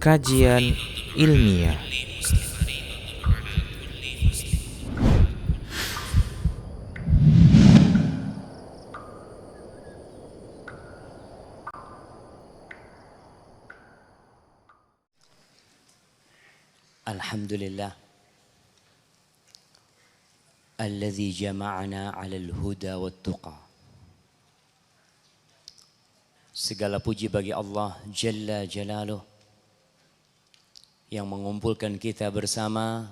kajian ilmiah. Alhamdulillah alladzi jama'ana 'alal huda wat tuqa. Segala puji bagi Allah Jalla Jalaluh yang mengumpulkan kita bersama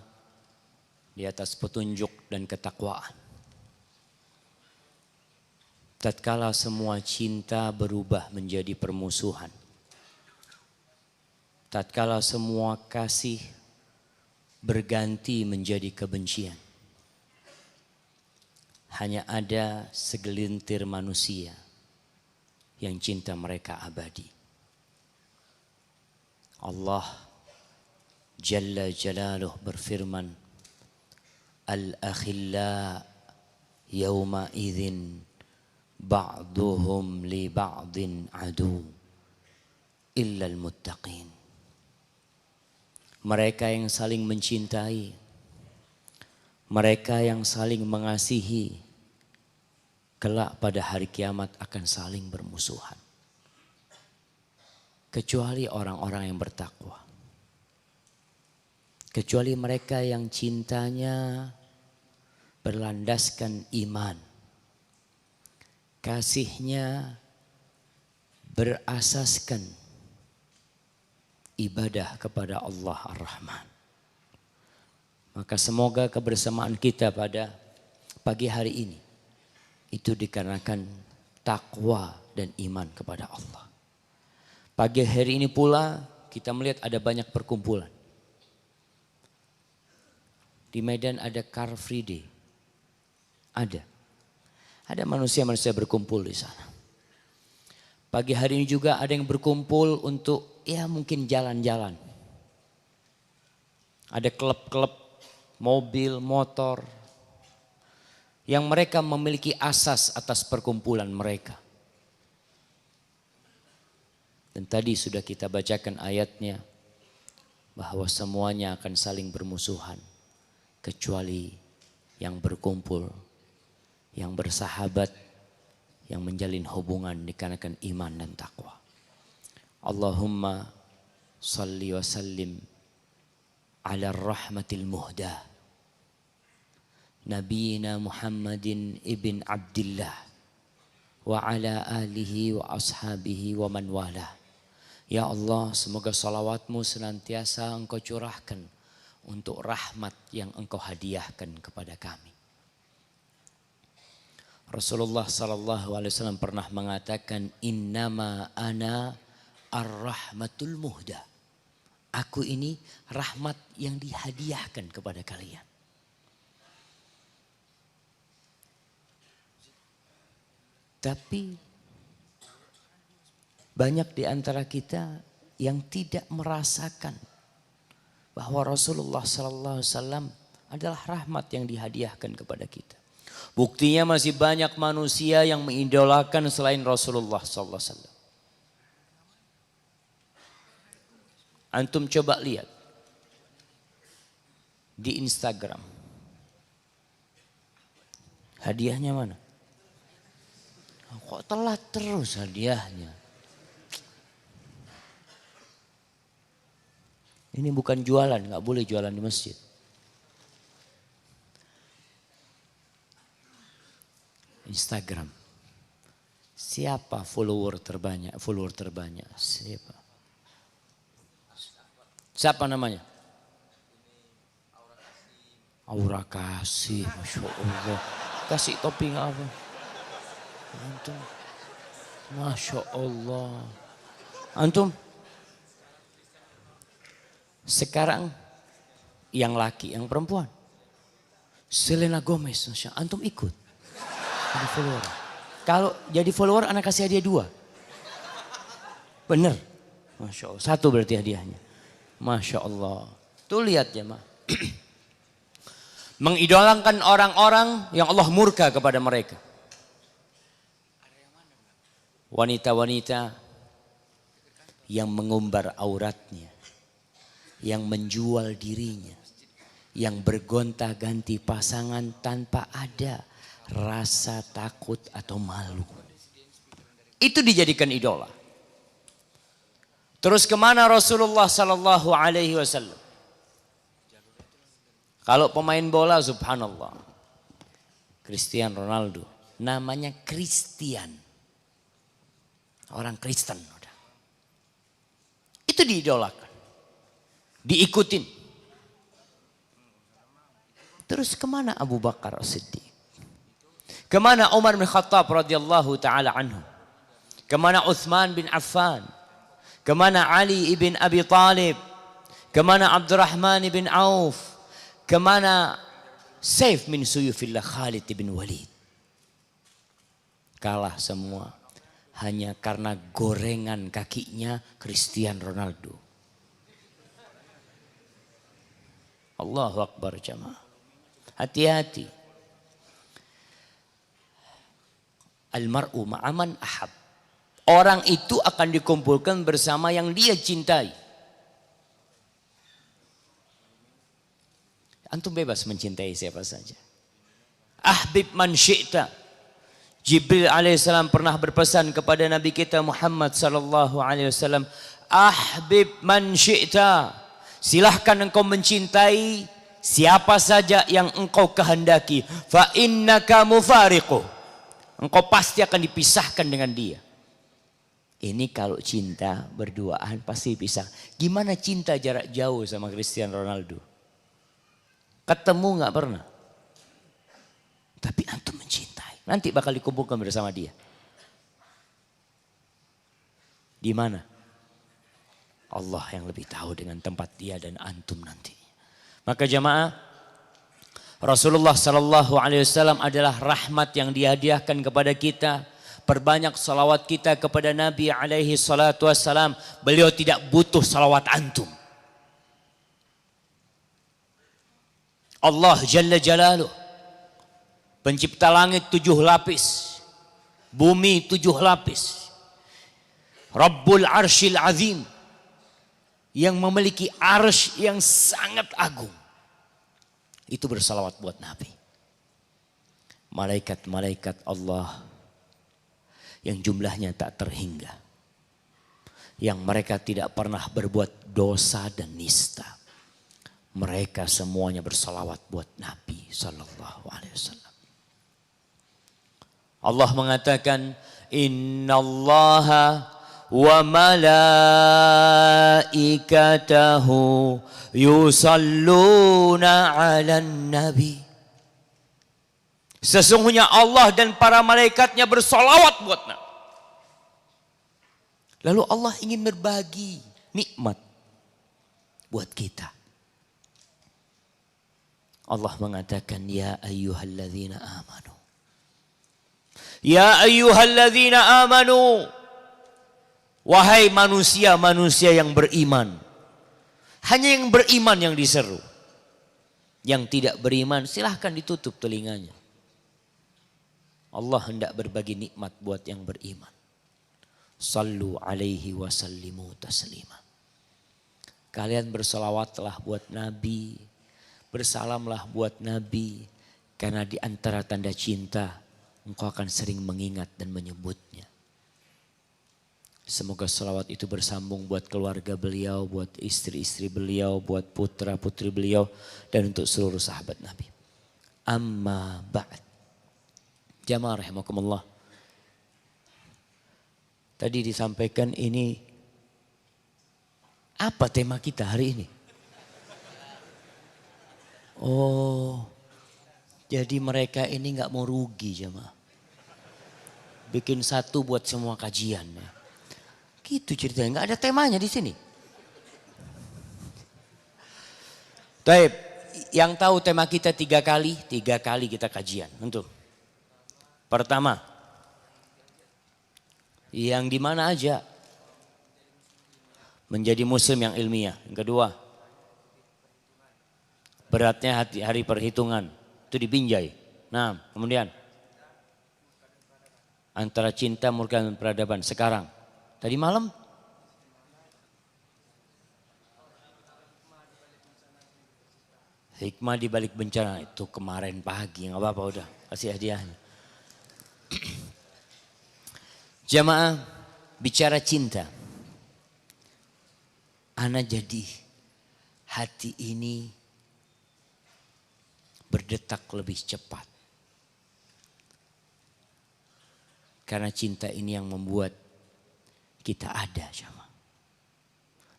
di atas petunjuk dan ketakwaan. Tatkala semua cinta berubah menjadi permusuhan, tatkala semua kasih berganti menjadi kebencian, hanya ada segelintir manusia yang cinta mereka abadi. Allah Jalla Jalaluh berfirman, Al-akhilla yawma idzin ba'duhum li ba'din adu illa al-muttaqin. Mereka yang saling mencintai, mereka yang saling mengasihi, kelak pada hari kiamat akan saling bermusuhan. Kecuali orang-orang yang bertakwa. Kecuali mereka yang cintanya berlandaskan iman. Kasihnya berasaskan ibadah kepada Allah Ar-Rahman. Maka semoga kebersamaan kita pada pagi hari ini itu dikarenakan takwa dan iman kepada Allah. Pagi hari ini pula kita melihat ada banyak perkumpulan. Di Medan ada Car Free Day. Ada manusia-manusia berkumpul di sana. Pagi hari ini juga ada yang berkumpul untuk mungkin jalan-jalan. Ada klub-klub mobil, motor yang mereka memiliki asas atas perkumpulan mereka. Dan tadi sudah kita bacakan ayatnya bahwa semuanya akan saling bermusuhan kecuali yang berkumpul, yang bersahabat, yang menjalin hubungan dikarenakan iman dan takwa. Allahumma salli wa sallim ala rahmatil muhdah Nabiyina Muhammadin ibn Abdillah wa ala alihi wa ashabihi wa man walah. Ya Allah, semoga salawatmu senantiasa engkau curahkan untuk rahmat yang engkau hadiahkan kepada kami. Rasulullah sallallahu alaihi wasallam pernah mengatakan, innama ana ar-rahmatul muhda. Aku ini rahmat yang dihadiahkan kepada kalian. Tapi banyak di antara kita yang tidak merasakan bahwa Rasulullah sallallahu alaihi wasallam adalah rahmat yang dihadiahkan kepada kita. Buktinya masih banyak manusia yang mengidolakan selain Rasulullah sallallahu alaihi wasallam. Antum coba lihat di Instagram. Hadiahnya mana? Kok telat terus hadiahnya? Ini bukan jualan, nggak boleh jualan di masjid. Instagram. Siapa follower terbanyak? Siapa? Siapa namanya? Aura Kasih, Masya Allah. Kasih topping apa? Antum. Masya Allah. Antum. Sekarang yang laki, yang perempuan. Selena Gomez, Masya Allah. Antum ikut. Jadi follower. Kalau jadi follower anak kasih hadiah 2. Bener. Masya Allah. 1 berarti hadiahnya. Masya Allah. Tuh lihat jemaah. Mengidolakan orang-orang yang Allah murka kepada mereka. Wanita-wanita yang mengumbar auratnya. yang menjual dirinya, yang bergonta-ganti pasangan tanpa ada rasa takut atau malu. Itu dijadikan idola. Terus kemana Rasulullah Sallallahu Alaihi Wasallam? Kalau pemain bola, subhanallah, Cristiano Ronaldo, namanya Christian, orang Kristen, itu diidolakan, diikutin. Terus kemana Abu Bakar As-Siddiq? Kemana Umar bin Khattab radhiyallahu taala anhu? Kemana Uthman bin Affan? Kemana Ali ibn Abi Talib? Kemana Abdurrahman bin Auf? Kemana Saif min suyufillah Khalid bin Walid? Kalah semua hanya karena gorengan kakinya Cristiano Ronaldo. Allahu Akbar jamaah. Hati-hati. Almar'u ma'aman ahab. Orang itu akan dikumpulkan bersama yang dia cintai. Antum bebas mencintai siapa saja. Ahbib man syi'ta. Jibril alaihissalam pernah berpesan kepada Nabi kita Muhammad sallallahu alaihi wasallam, ahbib man syi'ta. Silahkan engkau mencintai siapa saja yang engkau kehendaki. Fa innaka mufariqu. Engkau pasti akan dipisahkan dengan dia. Ini kalau cinta berduaan pasti pisah. Gimana cinta jarak jauh sama Cristiano Ronaldo? Ketemu nggak pernah. Tapi antum mencintai. Nanti bakal dikumpulkan bersama dia. Di mana? Allah yang lebih tahu dengan tempat dia dan antum nanti. Maka jamaah, Rasulullah Sallallahu Alaihi Wasallam adalah rahmat yang dihadiahkan kepada kita. Perbanyak salawat kita kepada Nabi alaihi salatu wassalam. Beliau tidak butuh salawat antum. Allah Jalla Jalaluh, pencipta langit 7 lapis, bumi 7 lapis, Rabbul Arshil Azim, yang memiliki arsy yang sangat agung, itu bersalawat buat Nabi. Malaikat-malaikat Allah yang jumlahnya tak terhingga, yang mereka tidak pernah berbuat dosa dan nista, mereka semuanya bersalawat buat Nabi Sallallahu Alaihi Wasallam. Allah mengatakan, Innallaha wa malaikatahu yusalluna 'alan nabi. Sesungguhnya Allah dan para malaikatnya bersalawat buat Nabi. Lalu Allah ingin berbagi nikmat buat kita. Allah mengatakan, ya ayyuhalladzina amanu. Ya ayyuhalladzina amanu. Wahai manusia-manusia yang beriman. Hanya yang beriman yang diseru. Yang tidak beriman silahkan ditutup telinganya. Allah hendak berbagi nikmat buat yang beriman. Sallu alaihi wa sallimu taslima. Kalian bersalawatlah buat Nabi. Bersalamlah buat Nabi. Karena di antara tanda cinta, engkau akan sering mengingat dan menyebutnya. Semoga salawat itu bersambung buat keluarga beliau, buat istri-istri beliau, buat putra-putri beliau, dan untuk seluruh sahabat Nabi. Amma ba'd. Jamaah rahimakumullah. Tadi disampaikan ini, apa tema kita hari ini? Oh, jadi mereka ini nggak mau rugi jamaah. Bikin satu buat semua kajian ya. Gitu ceritanya, nggak ada temanya di sini. Taib, yang tahu tema kita 3 kali kita kajian. Untuk pertama, yang di mana aja menjadi muslim yang ilmiah. Yang kedua, beratnya hari perhitungan itu dibinjai. Nah, kemudian antara cinta, murka dan peradaban. Sekarang, tadi malam Hikmah di balik bencana itu kemarin pagi, nggak apa-apa udah kasih hadiahnya. Jamaah, bicara cinta. Ana jadi hati ini berdetak lebih cepat. Karena cinta ini yang membuat kita ada, jamaah.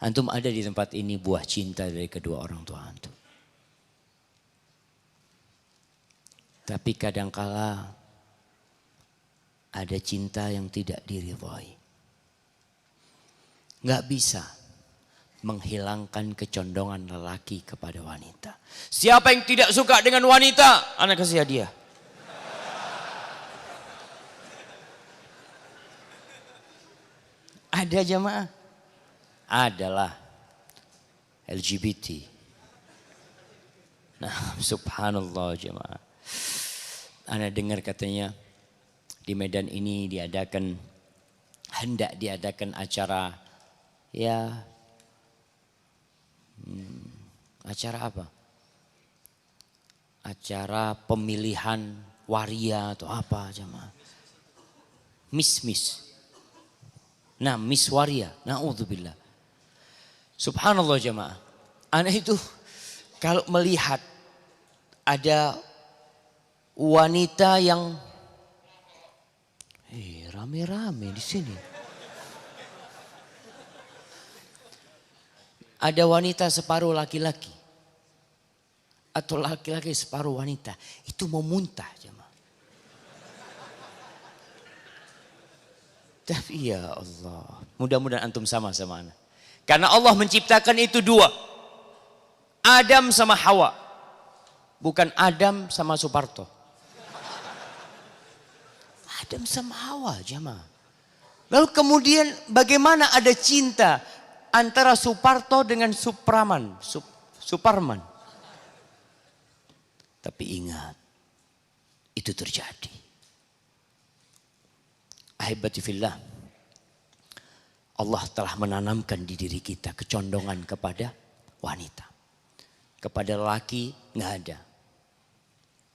Antum ada di tempat ini buah cinta dari kedua orang tua antum. Tapi kadangkala ada cinta yang tidak diridhai. Nggak bisa menghilangkan kecondongan lelaki kepada wanita. Siapa yang tidak suka dengan wanita? Anak kasih hadiah. Ada jamaah? Adalah LGBT. Nah, subhanallah jamaah. Ana dengar katanya di Medan ini hendak diadakan acara, ya acara apa? Acara pemilihan waria atau apa jamaah. Miss. Nah, Miss Waria. Na'udzubillah. Subhanallah jamaah. Ana itu kalau melihat ada wanita yang rame-rame di sini. Ada wanita separuh laki-laki atau laki-laki separuh wanita, itu mau muntah jemaah. Tapi ya Allah, mudah-mudahan antum sama-sama ana. Karena Allah menciptakan itu dua. Adam sama Hawa. Bukan Adam sama Suparto. Adam sama Hawa jamaah. Lalu kemudian bagaimana ada cinta antara Suparto dengan Suparman. Tapi ingat, itu terjadi. Ahibati fillah. Allah telah menanamkan di diri kita kecondongan kepada wanita. Kepada laki nggak ada.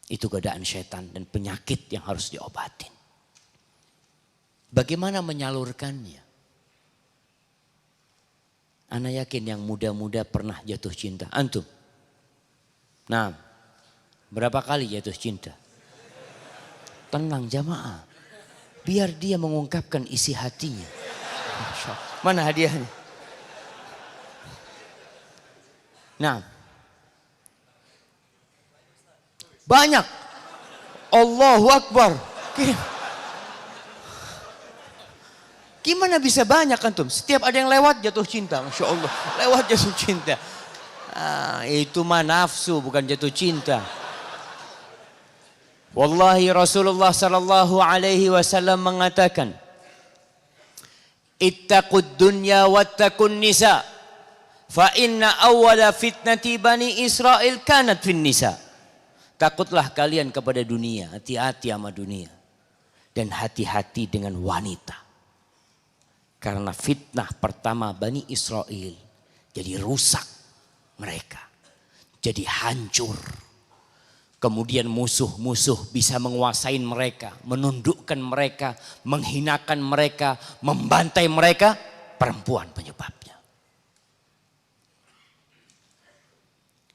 Itu godaan setan dan penyakit yang harus diobatin. Bagaimana menyalurkannya? Ana yakin yang muda-muda pernah jatuh cinta. Antum? Nah, berapa kali jatuh cinta? Tenang jamaah. Biar dia mengungkapkan isi hatinya. Mana hadiahnya? Nah. Banyak. Allahu Akbar. Gimana bisa banyak antum? Setiap ada yang lewat jatuh cinta. Masya Allah. Lewat jatuh cinta. Itu mah nafsu bukan jatuh cinta. Wallahi Rasulullah sallallahu alaihi wasallam mengatakan, ittaqud dunya wattaqun nisa, fa inna awwala fitnati bani Israel kanat fin nisa. Takutlah kalian kepada dunia, hati-hati sama dunia. Dan hati-hati dengan wanita. Karena fitnah pertama Bani Israel jadi rusak mereka. Jadi hancur. Kemudian musuh-musuh bisa menguasai mereka, menundukkan mereka, menghinakan mereka, membantai mereka. Perempuan penyebabnya.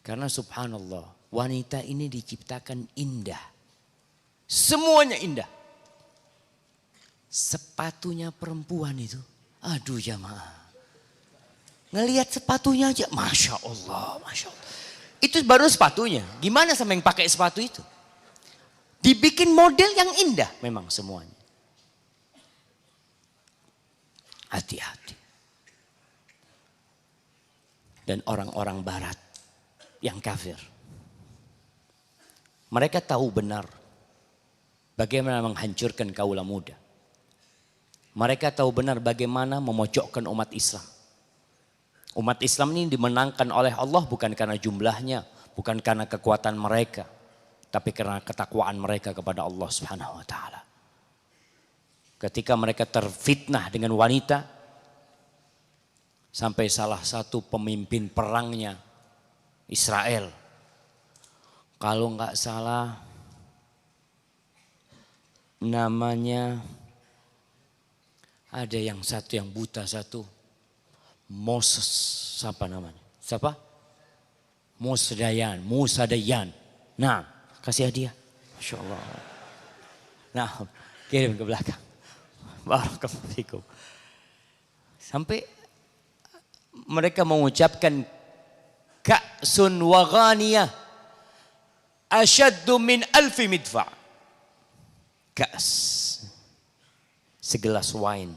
Karena subhanallah, wanita ini diciptakan indah. Semuanya indah. Sepatunya perempuan itu, aduh jamaah. Ngelihat sepatunya aja, Masya Allah, Masya Allah. Itu baru sepatunya. Gimana sama yang pakai sepatu itu? Dibikin model yang indah memang semuanya. Hati-hati. Dan orang-orang barat yang kafir. Mereka tahu benar bagaimana menghancurkan kaula muda. Mereka tahu benar bagaimana memojokkan umat Islam. Umat Islam ini dimenangkan oleh Allah bukan karena jumlahnya, bukan karena kekuatan mereka, tapi karena ketakwaan mereka kepada Allah Subhanahu wa taala. Ketika mereka terfitnah dengan wanita, sampai salah satu pemimpin perangnya Israel Kalau nggak salah namanya ada yang satu yang buta satu. Moses, siapa namanya? Siapa? Musa Dayan. Nah, kasih hadiah. Masya Allah. Nah, kirim ke belakang. Barakallahu fikum. Sampai mereka mengucapkan ka'sun wa ghaniyah asyaddu min alfi midfa'. Ka's, segelas wine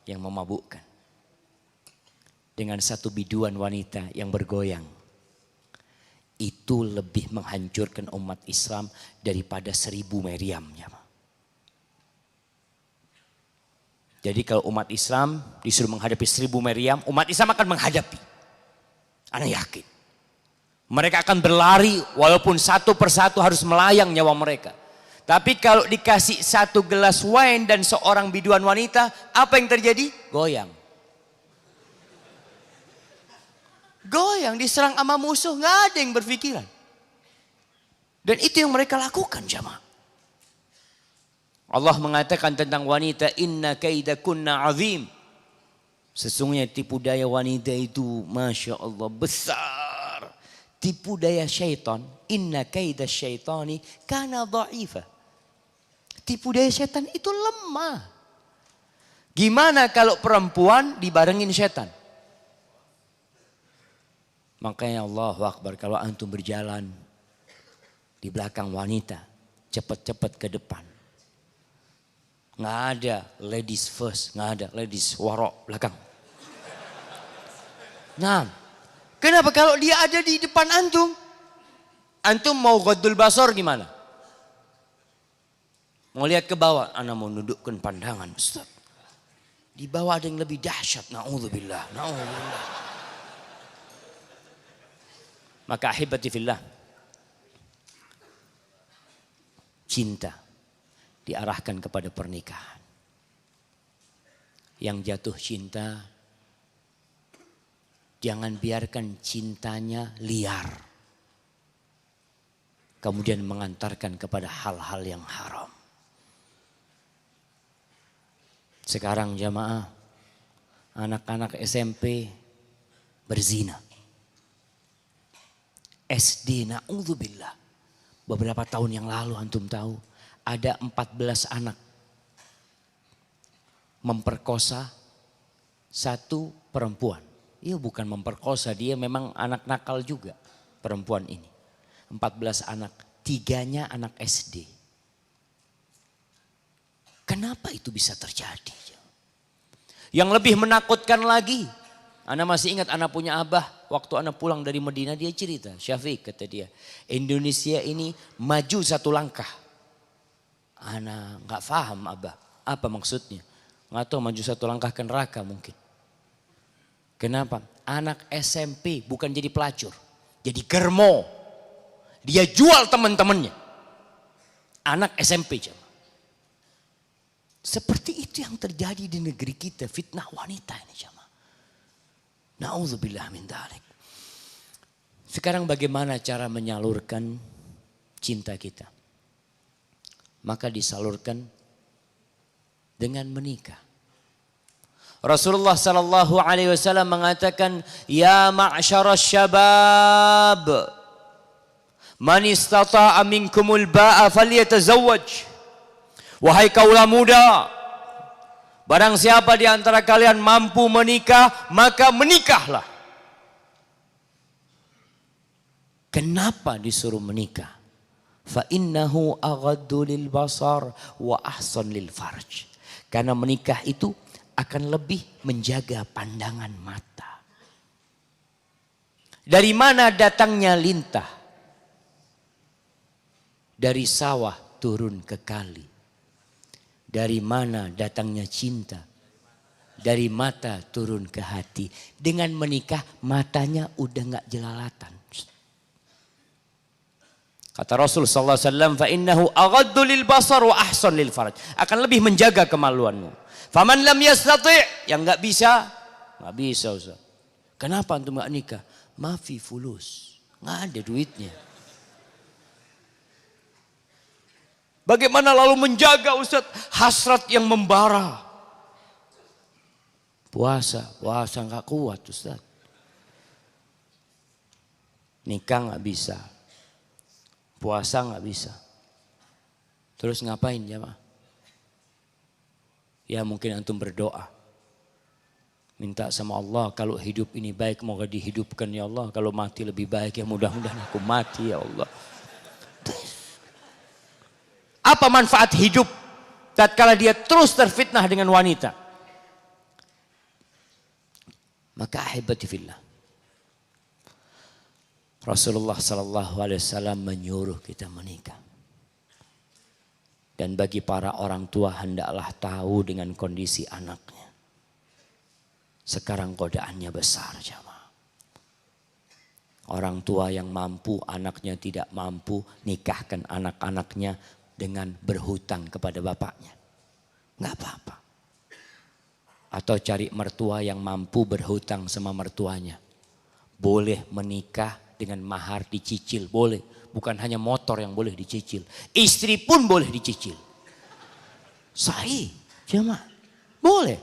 yang memabukkan, dengan satu biduan wanita yang bergoyang. Itu lebih menghancurkan umat Islam daripada 1000 Maryam. Jadi kalau umat Islam disuruh menghadapi 1000 Maryam, umat Islam akan menghadapi. Ana yakin. Mereka akan berlari walaupun satu persatu harus melayang nyawa mereka. Tapi kalau dikasih satu gelas wine dan seorang biduan wanita, apa yang terjadi? Goyang. Goyang, diserang sama musuh, nggak ada yang berpikiran. Dan itu yang mereka lakukan, jamaah. Allah mengatakan tentang wanita, inna kaidakunna azim. Sesungguhnya tipu daya wanita itu, Masya Allah, besar. Tipu daya syaitan, inna kaida syaitani kana dha'ifah. Tipu daya setan itu lemah. Gimana kalau perempuan dibarengin setan? Makanya Allahu Akbar, kalau antum berjalan di belakang wanita, cepat-cepat ke depan. Nggak ada ladies first, nggak ada ladies warok belakang. Nah, kenapa kalau dia ada di depan antum? Antum mau ghaddul basar gimana? Mau lihat ke bawah, ana mau nundukkan pandangan, Ustaz. Di bawah ada yang lebih dahsyat, naudzubillah, naudzubillah. Maka ahibati fillah, cinta diarahkan kepada pernikahan. Yang jatuh cinta, jangan biarkan cintanya liar, kemudian mengantarkan kepada hal-hal yang haram. Sekarang jamaah, anak-anak SMP berzina. SD, na'udzubillah. Beberapa tahun yang lalu antum tahu, ada 14 anak memperkosa satu perempuan. Iya, bukan memperkosa, dia memang anak nakal juga perempuan ini. 14 anak, 3-nya anak SD. Kenapa itu bisa terjadi? Yang lebih menakutkan lagi, ana masih ingat ana punya abah, waktu ana pulang dari Medina dia cerita, Syafiq kata dia, Indonesia ini maju satu langkah. Ana nggak paham abah, apa maksudnya? Nggak tahu, maju satu langkah ke neraka mungkin. Kenapa? Anak SMP bukan jadi pelacur, jadi germo. Dia jual teman-temannya. Anak SMP jemaah. Seperti itu yang terjadi di negeri kita, fitnah wanita ini jemaah. Na'udzubillah min dzalik. Sekarang bagaimana cara menyalurkan cinta kita? Maka disalurkan dengan menikah. Rasulullah sallallahu alaihi wasallam mengatakan, ya ma'syarasy syabab, man istata'a minkumul ba'a falyatazawwaj. Wahai kaula muda, barang siapa di antara kalian mampu menikah, maka menikahlah. Kenapa disuruh menikah? Fa innahu aghaddu lil basar wa ahsan lil farj. Karena menikah itu akan lebih menjaga pandangan mata. Dari mana datangnya lintah? Dari sawah turun ke kali. Dari mana datangnya cinta? Dari mata turun ke hati. Dengan menikah matanya udah gak jelalatan. Kata Rasul sallallahu alaihi wasallam, fa innahu aghaddu lil basar wa ahsan lil faraj. Akan lebih menjaga kemaluanmu. Faman lam yastati', yang gak bisa Ustaz. Kenapa antum gak nikah? Mafi fulus, gak ada duitnya. Bagaimana lalu menjaga Ustaz hasrat yang membara. Puasa nggak kuat Ustaz. Nikah nggak bisa. Puasa nggak bisa. Terus ngapain jamaah? Ya mungkin antum berdoa. Minta sama Allah kalau hidup ini baik moga dihidupkan ya Allah. Kalau mati lebih baik ya mudah-mudahan aku mati ya Allah. Apa manfaat hidup tatkala dia terus terfitnah dengan wanita? Maka ahibati fillah. Rasulullah sallallahu alaihi wasallam menyuruh kita menikah. Dan bagi para orang tua hendaklah tahu dengan kondisi anaknya. Sekarang godaannya besar jamaah. Orang tua yang mampu, anaknya tidak mampu, nikahkan anak-anaknya dengan berhutang kepada bapaknya. Nggak apa-apa. Atau cari mertua yang mampu berhutang sama mertuanya. Boleh menikah dengan mahar dicicil, boleh. Bukan hanya motor yang boleh dicicil. Istri pun boleh dicicil. Sahih, jemaah. Boleh.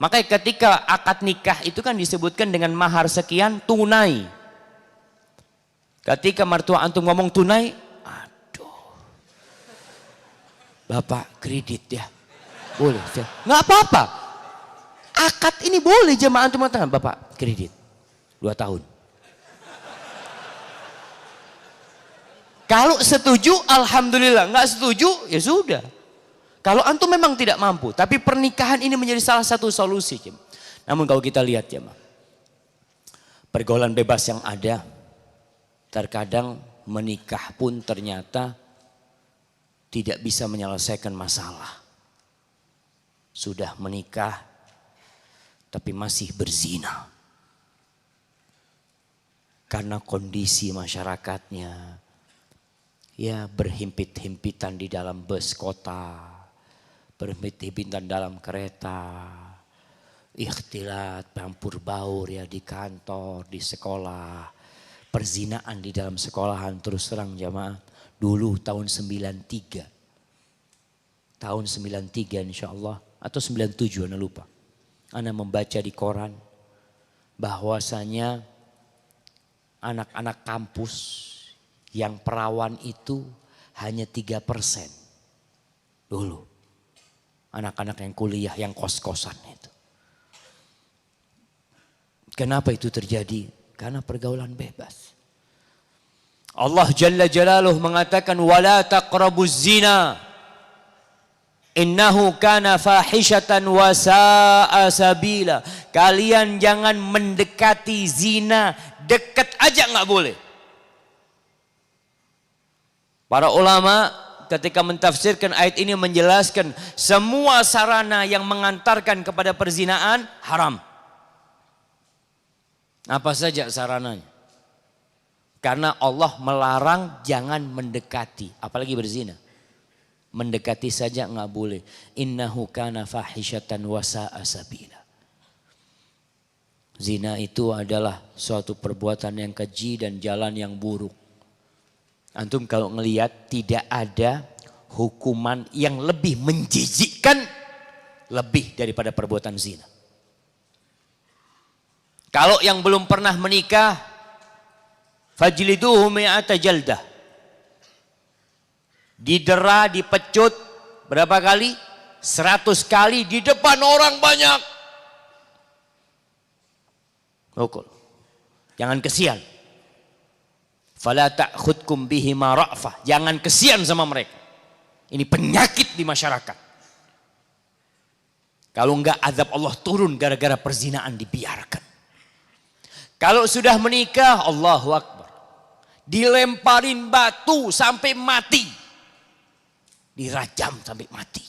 Makanya ketika akad nikah itu kan disebutkan dengan mahar sekian tunai. Ketika mertua antum ngomong tunai, aduh. Bapak kredit ya. Boleh. Nggak apa-apa. Akad ini boleh jemaah antum mengatakan, Bapak kredit 2 tahun. Kalau setuju alhamdulillah, nggak setuju ya sudah. Kalau antum memang tidak mampu, tapi pernikahan ini menjadi salah satu solusi. Namun kalau kita lihat ya, pergaulan bebas yang ada, terkadang menikah pun ternyata tidak bisa menyelesaikan masalah. Sudah menikah, tapi masih berzina. Karena kondisi masyarakatnya, ya berhimpit-himpitan di dalam bus kota. Berhimpit-himpitan dalam kereta, ikhtilat, campur baur ya di kantor, di sekolah, perzinaan di dalam sekolahan. Terus terang jamaah, dulu tahun 93, insya Allah, atau 97 Anda lupa. Anda membaca di koran bahwasanya anak-anak kampus yang perawan itu hanya 3% dulu. Anak-anak yang kuliah, yang kos-kosan itu. Kenapa itu terjadi? Karena pergaulan bebas. Allah Jalla Jalaluhu mengatakan, wala taqrabuz zina innahu kana fahishatan wa sa'a sabila. Kalian jangan mendekati zina, dekat aja nggak boleh. Para ulama ketika mentafsirkan ayat ini menjelaskan semua sarana yang mengantarkan kepada perzinaan haram. Apa saja sarananya? Karena Allah melarang jangan mendekati, apalagi berzina. Mendekati saja nggak boleh. Innahu kana fahishatan wa sa'a sabila. Zina itu adalah suatu perbuatan yang keji dan jalan yang buruk. Antum kalau ngelihat tidak ada hukuman yang lebih menjijikkan lebih daripada perbuatan zina. Kalau yang belum pernah menikah, fajliduhu mi'ata jaldah. Didera, dipecut berapa kali? 100 kali di depan orang banyak. Pukul. Jangan kesian. Fala ta'khudkum bihima ra'fah. Jangan kesian sama mereka. Ini penyakit di masyarakat. Kalau enggak azab Allah turun gara-gara perzinaan dibiarkan. Kalau sudah menikah, Allahu Akbar. Dilemparin batu sampai mati. Dirajam sampai mati.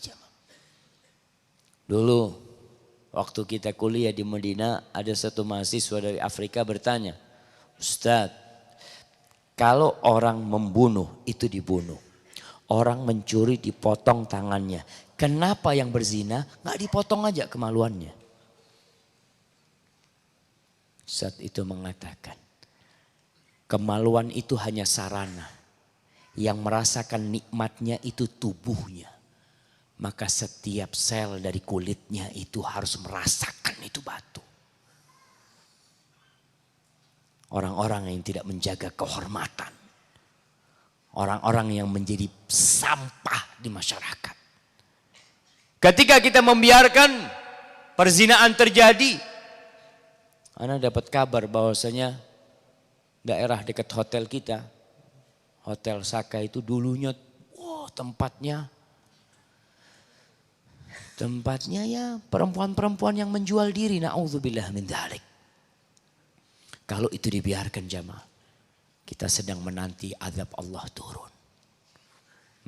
Dulu waktu kita kuliah di Medina, ada satu mahasiswa dari Afrika bertanya, Ustadz, kalau orang membunuh itu dibunuh. Orang mencuri dipotong tangannya. Kenapa yang berzina nggak dipotong aja kemaluannya? Saat itu mengatakan, kemaluan itu hanya sarana. Yang merasakan nikmatnya itu tubuhnya. Maka setiap sel dari kulitnya itu harus merasakan itu batu. Orang-orang yang tidak menjaga kehormatan. Orang-orang yang menjadi sampah di masyarakat. Ketika kita membiarkan perzinaan terjadi. Ana dapat kabar bahwasanya daerah dekat hotel kita. Hotel Saka itu dulunya tempatnya ya perempuan-perempuan yang menjual diri. Na'udzubillah min dzalik. Kalau itu dibiarkan jamaah, kita sedang menanti azab Allah turun.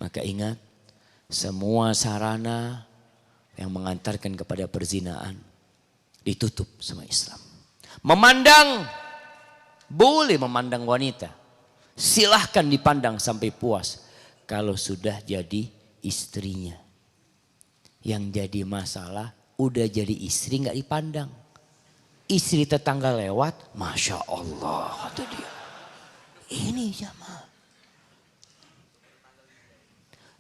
Maka ingat, semua sarana yang mengantarkan kepada perzinaan ditutup sama Islam. Boleh memandang wanita. Silahkan dipandang sampai puas. Kalau sudah jadi istrinya. Yang jadi masalah, udah jadi istri gak dipandang. Istri tetangga lewat, Masya Allah. Kata dia. Ini jamaah.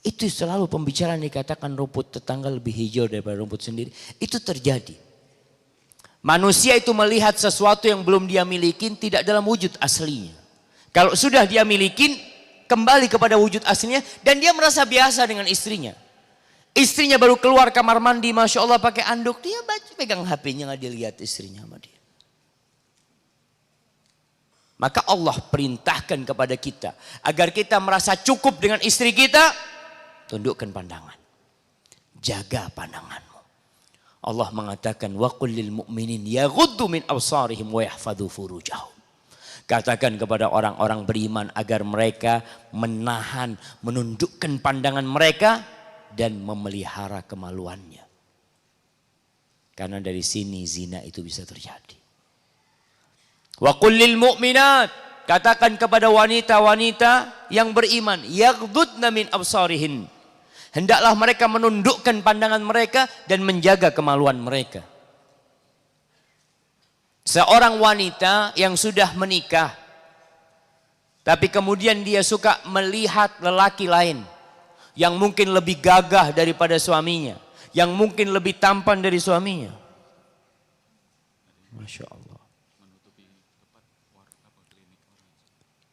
Itu selalu pembicaraan dikatakan rumput tetangga lebih hijau daripada rumput sendiri. Itu terjadi. Manusia itu melihat sesuatu yang belum dia milikin tidak dalam wujud aslinya. Kalau sudah dia milikin, kembali kepada wujud aslinya. Dan dia merasa biasa dengan istrinya. Istrinya baru keluar kamar mandi, Masya Allah pakai anduk. Dia pegang HP-nya, gak dilihat istrinya sama dia. Maka Allah perintahkan kepada kita. Agar kita merasa cukup dengan istri kita. Tundukkan pandangan. Jaga pandanganmu. Allah mengatakan, وَقُلْ لِلْمُؤْمِنِينَ يَغُضُّ مِنْ أَبْصَارِهِمْ وَيَحْفَظُوا فُرُوجَهُمْ. Katakan kepada orang-orang beriman agar mereka menahan, menundukkan pandangan mereka. Dan memelihara kemaluannya. Karena dari sini zina itu bisa terjadi. Wa qul lil mu'minat, katakan kepada wanita-wanita yang beriman, yaghdudna min absarihin. Hendaklah mereka menundukkan pandangan mereka dan menjaga kemaluan mereka. Seorang wanita yang sudah menikah, tapi kemudian dia suka melihat lelaki lain yang mungkin lebih gagah daripada suaminya, yang mungkin lebih tampan dari suaminya. Masya Allah.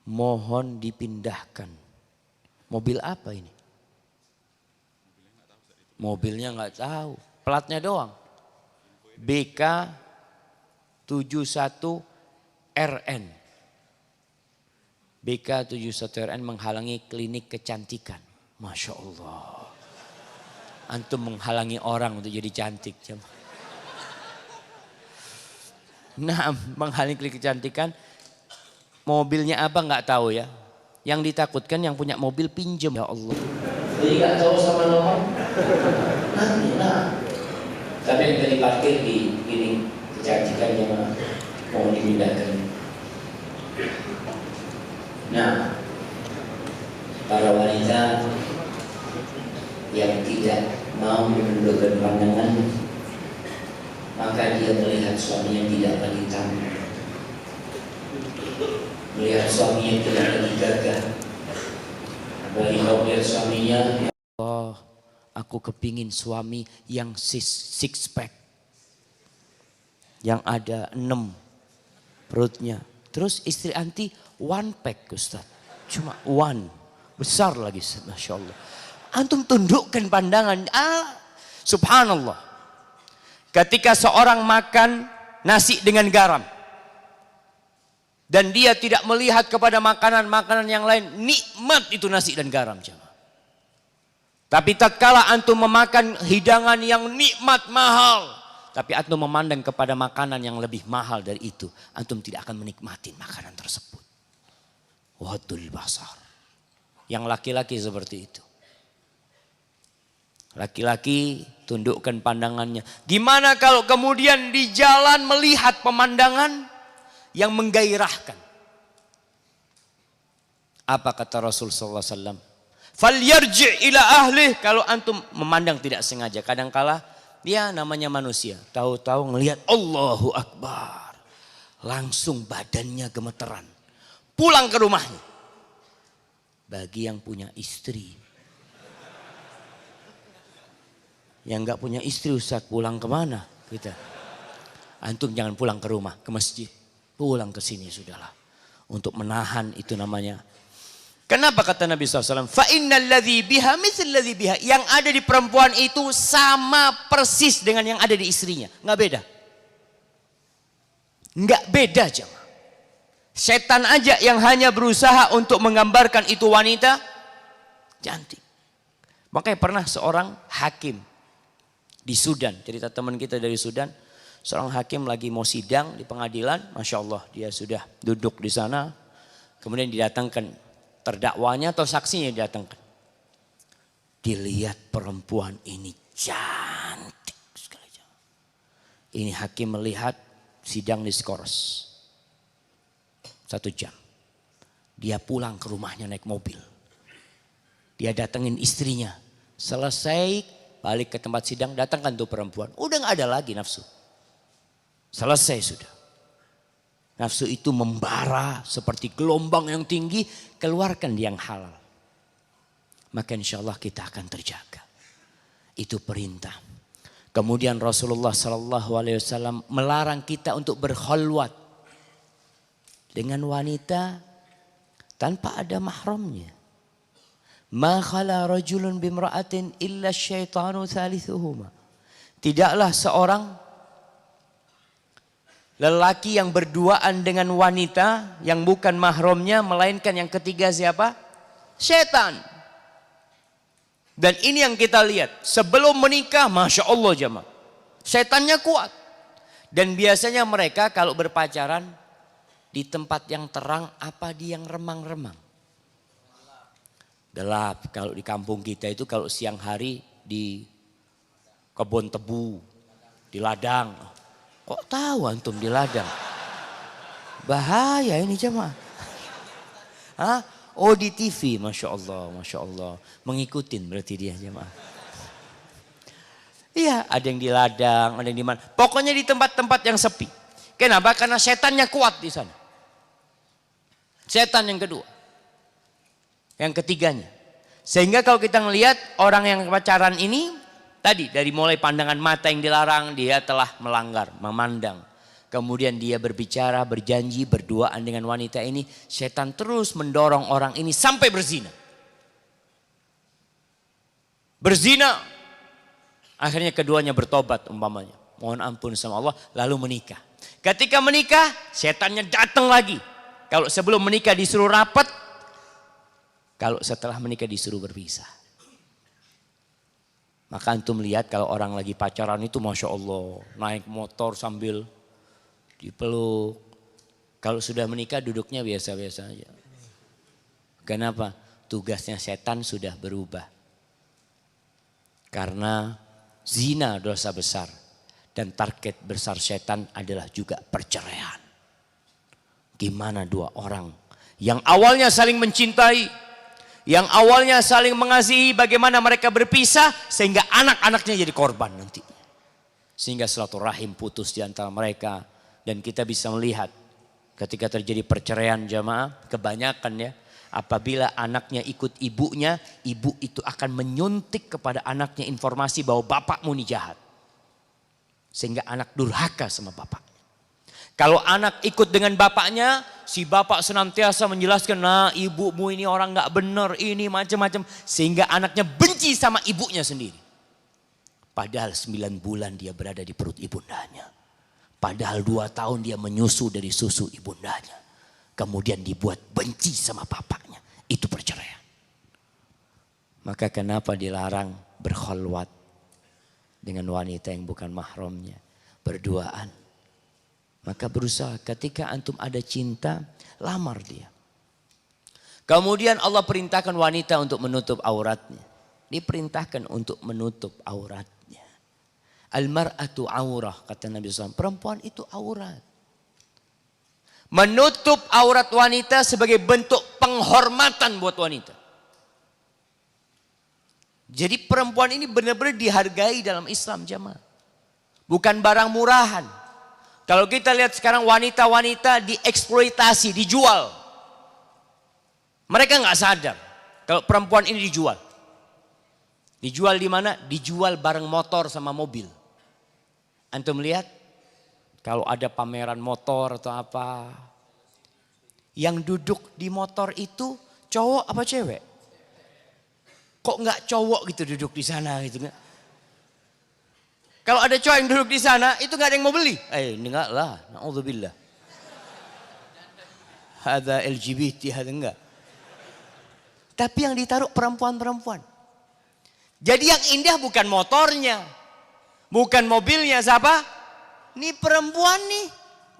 Mohon dipindahkan. Mobil apa ini? Mobilnya nggak tahu, platnya doang. BK 71 RN. BK 71 RN menghalangi klinik kecantikan. Masya Allah. Antum menghalangi orang untuk jadi cantik. Nah, menghalangi klinik kecantikan. Mobilnya apa nggak tahu ya. Yang ditakutkan yang punya mobil pinjem. Ya Allah. Jadi nggak tahu sama nomor. Nah. Tapi yang tadi parkir di klinik kecantikan yang mau dipindahkan. Nah, para wanita yang tidak mau menundukkan pandangan, maka dia melihat suaminya tidak lagi tampan, melihat suaminya tidak lagi gagah, melihat suaminya, ya Allah, aku kepingin suami yang six pack, yang ada 6 perutnya. Terus istri anti 1 pack Ustaz, cuma 1, besar lagi, Masya Allah. Antum tundukkan pandangan. Subhanallah. Ketika seorang makan nasi dengan garam. Dan dia tidak melihat kepada makanan-makanan yang lain. Nikmat itu nasi dan garam. Tapi tatkala antum memakan hidangan yang nikmat mahal. Tapi antum memandang kepada makanan yang lebih mahal dari itu. Antum tidak akan menikmati makanan tersebut. Wadul basar. Yang laki-laki seperti itu. Laki-laki tundukkan pandangannya. Gimana kalau kemudian di jalan melihat pemandangan yang menggairahkan? Apa kata Rasul sallallahu alaihi wasallam? Falyarji' ila ahlih. Kalau antum memandang tidak sengaja, kadangkala dia namanya manusia, tahu-tahu ngelihat Allahu Akbar, langsung badannya gemeteran. Pulang ke rumahnya. bagi yang punya istri. Yang nggak punya istri Ustaz, pulang kemana kita? Antum jangan pulang ke rumah, ke masjid. Pulang ke sini sudahlah. Untuk menahan itu namanya. Kenapa kata Nabi SAW? Fa'innal ladzi biha mithl ladzi biha. Yang ada di perempuan itu sama persis dengan yang ada di istrinya. Nggak beda. Nggak beda jemaah. Setan aja yang hanya berusaha untuk menggambarkan itu wanita cantik. Makanya pernah seorang hakim di Sudan, cerita teman kita dari Sudan, seorang hakim lagi mau sidang di pengadilan, Masya Allah dia sudah duduk di sana, kemudian didatangkan terdakwanya atau saksinya didatangkan. Dilihat perempuan ini cantik sekali. Ini hakim melihat sidang diskors 1 jam. Dia pulang ke rumahnya naik mobil. Dia datengin istrinya, selesai balik ke tempat sidang, datangkan tuh perempuan. Udah gak ada lagi nafsu. Selesai sudah. Nafsu itu membara seperti gelombang yang tinggi. Keluarkan yang halal. Maka insya Allah kita akan terjaga. Itu perintah. Kemudian Rasulullah SAW melarang kita untuk berkhalwat dengan wanita tanpa ada mahramnya. Ma khala rajulun bimra'atin illa syaitanu thalithuhuma. Tidaklah seorang lelaki yang berduaan dengan wanita yang bukan mahramnya, melainkan yang ketiga siapa? Syaitan. Dan ini yang kita lihat. Sebelum menikah, Masya Allah jemaah, syaitannya kuat. Dan biasanya mereka kalau berpacaran di tempat yang terang apa di yang remang-remang. Gelap. Kalau di kampung kita itu kalau siang hari di kebun tebu, di ladang. Kok tahu antum di ladang? Bahaya ini jemaah. Hah? Oh di TV, Masya Allah, Masya Allah. Mengikutin berarti dia jemaah. Iya, ada yang di ladang, ada yang di mana. Pokoknya di tempat-tempat yang sepi. Kenapa? Karena setannya kuat di sana. Setan yang kedua. Yang ketiganya. Sehingga kalau kita melihat orang yang pacaran ini, tadi dari mulai pandangan mata yang dilarang, dia telah melanggar, memandang. Kemudian dia berbicara, berjanji, berduaan dengan wanita ini. Setan terus mendorong orang ini sampai berzina. Berzina. Akhirnya keduanya bertobat umpamanya. Mohon ampun sama Allah, lalu menikah. Ketika menikah, setannya datang lagi. Kalau sebelum menikah disuruh rapat, kalau setelah menikah disuruh berpisah. Maka antum lihat kalau orang lagi pacaran itu Masya Allah. Naik motor sambil dipeluk. Kalau sudah menikah duduknya biasa-biasa aja. Kenapa? Tugasnya setan sudah berubah. Karena zina dosa besar. Dan target besar setan adalah juga perceraian. Gimana dua orang yang awalnya saling mencintai, yang awalnya saling mengasihi, bagaimana mereka berpisah sehingga anak-anaknya jadi korban nanti. Sehingga silaturahim putus di antara mereka. Dan kita bisa melihat ketika terjadi perceraian jamaah, kebanyakan ya, apabila anaknya ikut ibunya, ibu itu akan menyuntik kepada anaknya informasi bahwa bapakmu ini jahat. Sehingga anak durhaka sama bapaknya. Kalau anak ikut dengan bapaknya, si bapak senantiasa menjelaskan, nah ibumu ini orang gak benar, ini macam-macam. Sehingga anaknya benci sama ibunya sendiri. Padahal 9 bulan dia berada di perut ibundanya. Padahal 2 tahun dia menyusu dari susu ibundanya. Kemudian dibuat benci sama bapaknya. Itu perceraian. Maka kenapa dilarang berkhalwat dengan wanita yang bukan mahramnya, berduaan. Maka berusaha ketika antum ada cinta, lamar dia. Kemudian Allah perintahkan wanita untuk menutup auratnya. Diperintahkan untuk menutup auratnya. Al-mar'atu aurah, kata Nabi SAW. Perempuan itu aurat. Menutup aurat wanita sebagai bentuk penghormatan buat wanita. Jadi perempuan ini benar-benar dihargai dalam Islam jamaah. Bukan barang murahan. Kalau kita lihat sekarang wanita-wanita dieksploitasi, dijual. Mereka nggak sadar. Kalau perempuan ini dijual. Dijual di mana? Dijual bareng motor sama mobil. Antum lihat kalau ada pameran motor atau apa, yang duduk di motor itu cowok apa cewek? Kok nggak cowok gitu duduk di sana gitu? Kalau ada cowok yang duduk di sana itu nggak ada yang mau beli. Ini enggak lah, naudzubillah. Ada LGBT, ada enggak. Tapi yang ditaruh perempuan-perempuan. Jadi yang indah bukan motornya, bukan mobilnya, siapa? Ini perempuan nih,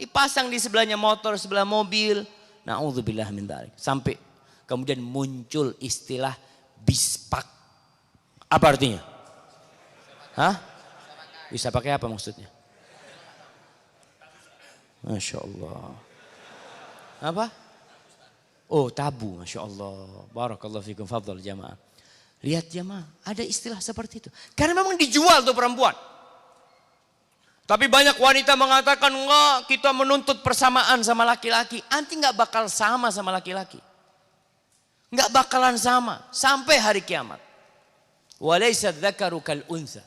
dipasang di sebelahnya motor, sebelah mobil. Naudzubillah min dzalik. Sampai kemudian muncul istilah bispak. Apa artinya? Hah? Bisa pakai apa maksudnya? Masya Allah. Apa? Oh, tabu, Masya Allah. Barakallahu fikum, fadhal jamaah. Lihat jamaah, ada istilah seperti itu. Karena memang dijual tuh perempuan. Tapi banyak wanita mengatakan, enggak, kita menuntut persamaan sama laki-laki. Anti enggak bakal sama laki-laki. Enggak bakalan sama sampai hari kiamat. Walaysa dzakaru kal untha.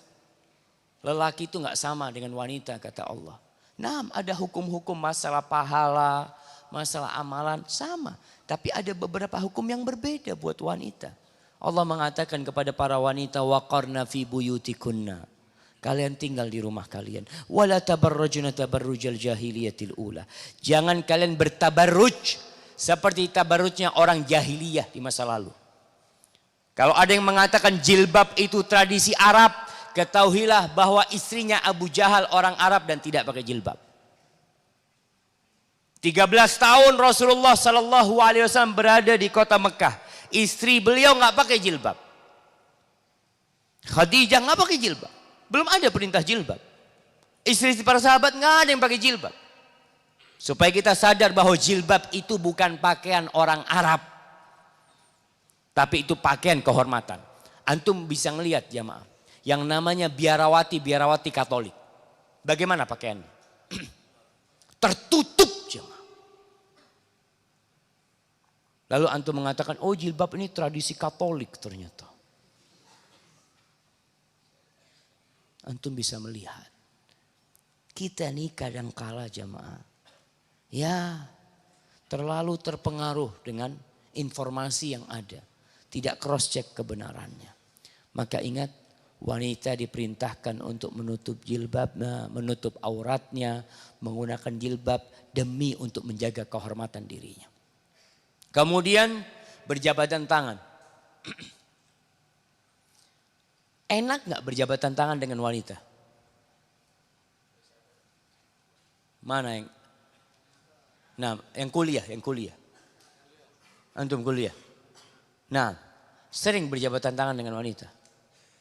Lelaki itu enggak sama dengan wanita, kata Allah. Nah, ada hukum-hukum masalah pahala, masalah amalan sama. Tapi ada beberapa hukum yang berbeda buat wanita. Allah mengatakan kepada para wanita, waqarna fi buyutikunna. Kalian tinggal di rumah kalian. Wala tabarrujna tabarrujal jahiliyatil ula. Jangan kalian bertabarruj seperti tabarrujnya orang jahiliyah di masa lalu. Kalau ada yang mengatakan jilbab itu tradisi Arab, ketahuilah bahwa istrinya Abu Jahal orang Arab dan tidak pakai jilbab. 13 tahun Rasulullah sallallahu alaihi wasallam berada di kota Mekah. Istri beliau nggak pakai jilbab. Khadijah nggak pakai jilbab. Belum ada perintah jilbab. Istri para sahabat nggak ada yang pakai jilbab. Supaya kita sadar bahwa jilbab itu bukan pakaian orang Arab. Tapi itu pakaian kehormatan. Antum bisa ngelihat jamaah. Yang namanya biarawati Katolik. Bagaimana pakaiannya? Tertutup jemaah. Lalu antum mengatakan, oh jilbab ini tradisi Katolik ternyata. Antum bisa melihat. Kita nih kadangkala jemaah. Ya terlalu terpengaruh dengan informasi yang ada. Tidak cross check kebenarannya. Maka ingat, wanita diperintahkan untuk menutup jilbabnya, menutup auratnya, menggunakan jilbab demi untuk menjaga kehormatan dirinya. Kemudian berjabatan tangan. Enak gak berjabatan tangan dengan wanita? Mana yang? Nah, yang kuliah. Antum kuliah. Nah, sering berjabatan tangan dengan wanita?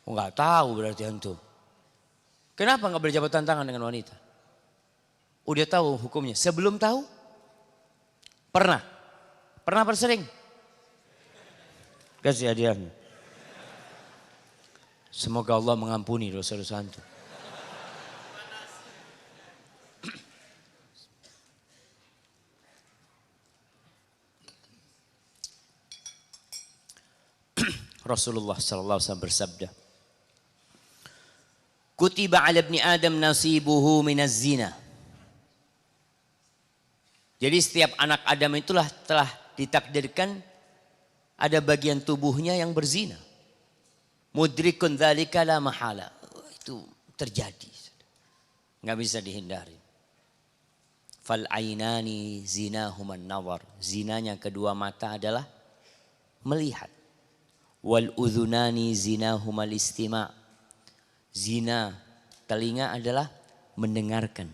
Oh, nggak tahu berarti antum. Kenapa nggak berjabatan tangan dengan wanita? Udah tahu hukumnya. Sebelum tahu? Pernah sering? Kasih hadiahnya. Semoga Allah mengampuni dosa-dosa antum. Rasulullah sallallahu alaihi wasallam bersabda, kutiba ala ibni Adam nasibuhu minaz zina. Jadi setiap anak Adam itulah telah ditakdirkan ada bagian tubuhnya yang berzina. Mudrikun dzalika la mahala. Itu terjadi. Enggak bisa dihindari. Fal ainani zinahuman nawar. Zinanya kedua mata adalah melihat. Wal udhunani zinahumal istima'. Zina telinga adalah mendengarkan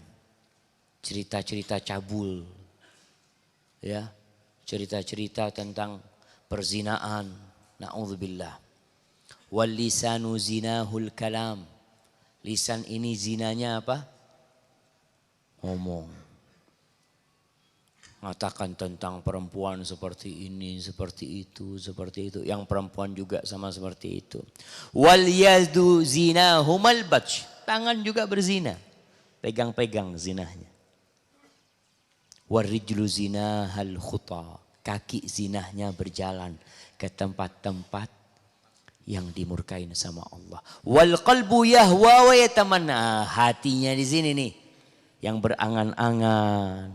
cerita-cerita cabul, ya, cerita-cerita tentang perzinaan. Na'udzubillah. Wal lisanu zinahul kalam. Lisan ini zinanya apa? Ngomong. Mengatakan tentang perempuan seperti ini, seperti itu, seperti itu. Yang perempuan juga sama seperti itu. Wal yadu zinahumal batsh. Tangan juga berzina. Pegang-pegang zinahnya. Warijlu zinahal khuta. kaki zinahnya berjalan ke tempat-tempat yang dimurkain sama Allah. Wal qalbu yahwa wa yatamanna. Hatinya di sini nih yang berangan-angan,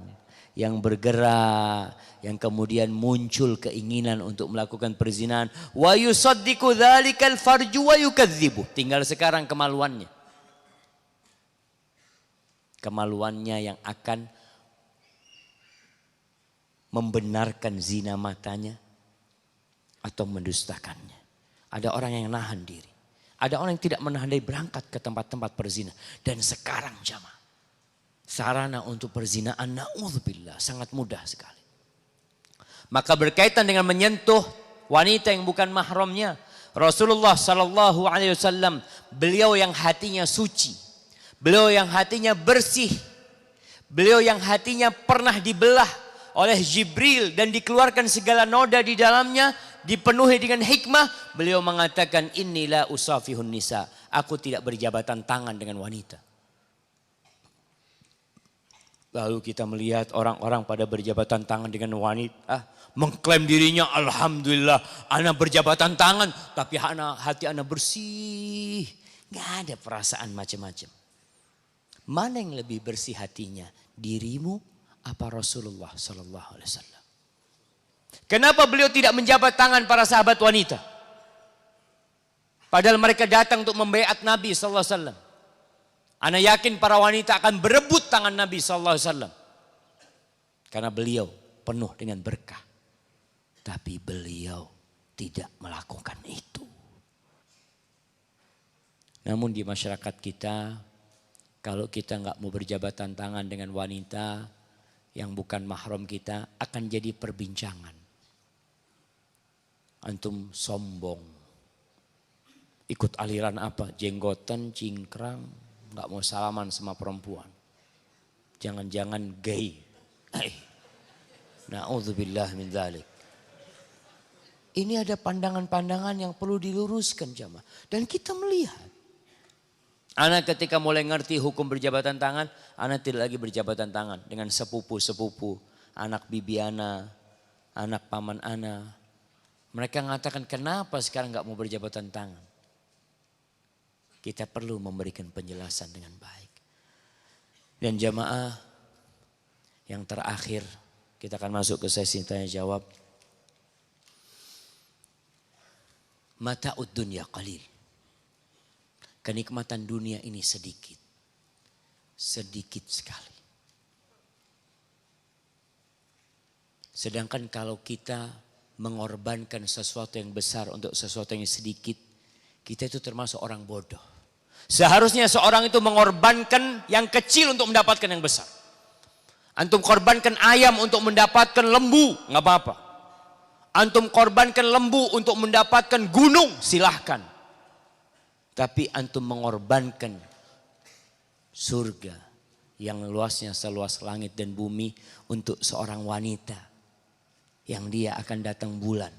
yang bergerak, yang kemudian muncul keinginan untuk melakukan perzinahan. Wa yusaddiqu dzalikal farju wa yukadzibu. Tinggal sekarang kemaluannya. Kemaluannya yang akan membenarkan zina matanya atau mendustakannya. Ada orang yang nahan diri. Ada orang yang tidak menahan diri berangkat ke tempat-tempat perzina. Dan sekarang jamaah, sarana untuk perzinahan na'udzubillah sangat mudah sekali. Maka berkaitan dengan menyentuh wanita yang bukan mahramnya, Rasulullah sallallahu alaihi wasallam, beliau yang hatinya suci, beliau yang hatinya bersih, beliau yang hatinya pernah dibelah oleh Jibril dan dikeluarkan segala noda di dalamnya, dipenuhi dengan hikmah, beliau mengatakan inilah usafihun nisa, aku tidak berjabatan tangan dengan wanita. Lalu kita melihat orang-orang pada berjabatan tangan dengan wanita, mengklaim dirinya alhamdulillah ana berjabatan tangan, tapi hati ana bersih, nggak ada perasaan macam-macam. Mana yang lebih bersih hatinya, dirimu apa Rasulullah sallallahu alaihi wasallam? Kenapa beliau tidak menjabat tangan para sahabat wanita? Padahal mereka datang untuk membaiat Nabi sallallahu alaihi wasallam. Ana yakin para wanita akan berebut tangan Nabi sallallahu alaihi wasallam. Karena beliau penuh dengan berkah. Tapi beliau tidak melakukan itu. Namun di masyarakat kita, kalau kita nggak mau berjabatan tangan dengan wanita yang bukan mahram kita, akan jadi perbincangan. Antum sombong. Ikut aliran apa? Jenggotan, cingkrang, nggak mau salaman sama perempuan. Jangan-jangan gay. Na'udzubillah min dzalik. Ini ada pandangan-pandangan yang perlu diluruskan jamaah. Dan kita melihat. Anak ketika mulai ngerti hukum berjabatan tangan, anak tidak lagi berjabatan tangan dengan sepupu-sepupu, anak bibi ana, anak paman ana. Mereka mengatakan kenapa sekarang nggak mau berjabatan tangan? Kita perlu memberikan penjelasan dengan baik. Dan jamaah yang terakhir, kita akan masuk ke sesi tanya jawab. Mata'ud dunya qalil. Kenikmatan dunia ini sedikit. Sedikit sekali. Sedangkan kalau kita mengorbankan sesuatu yang besar untuk sesuatu yang sedikit, kita itu termasuk orang bodoh. Seharusnya seorang itu mengorbankan yang kecil untuk mendapatkan yang besar. Antum korbankan ayam untuk mendapatkan lembu, nggak apa-apa. Antum korbankan lembu untuk mendapatkan gunung, silahkan. Tapi antum mengorbankan surga yang luasnya seluas langit dan bumi untuk seorang wanita yang dia akan datang bulan,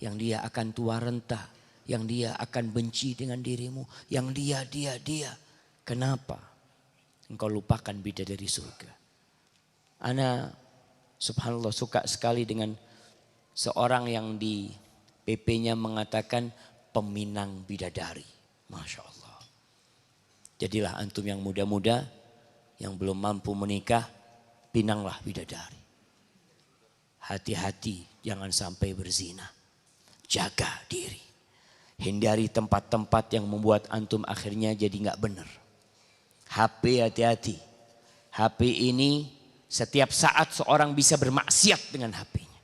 yang dia akan tua renta, yang dia akan benci dengan dirimu, yang dia. Kenapa engkau lupakan bidadari surga? Ana subhanallah suka sekali dengan seorang yang di PP-nya mengatakan peminang bidadari. Masya Allah. Jadilah antum yang muda-muda yang belum mampu menikah, pinanglah bidadari. Hati-hati jangan sampai berzina. Jaga diri. Hindari tempat-tempat yang membuat antum akhirnya jadi gak benar. HP hati-hati. HP ini setiap saat seorang bisa bermaksiat dengan HP-nya.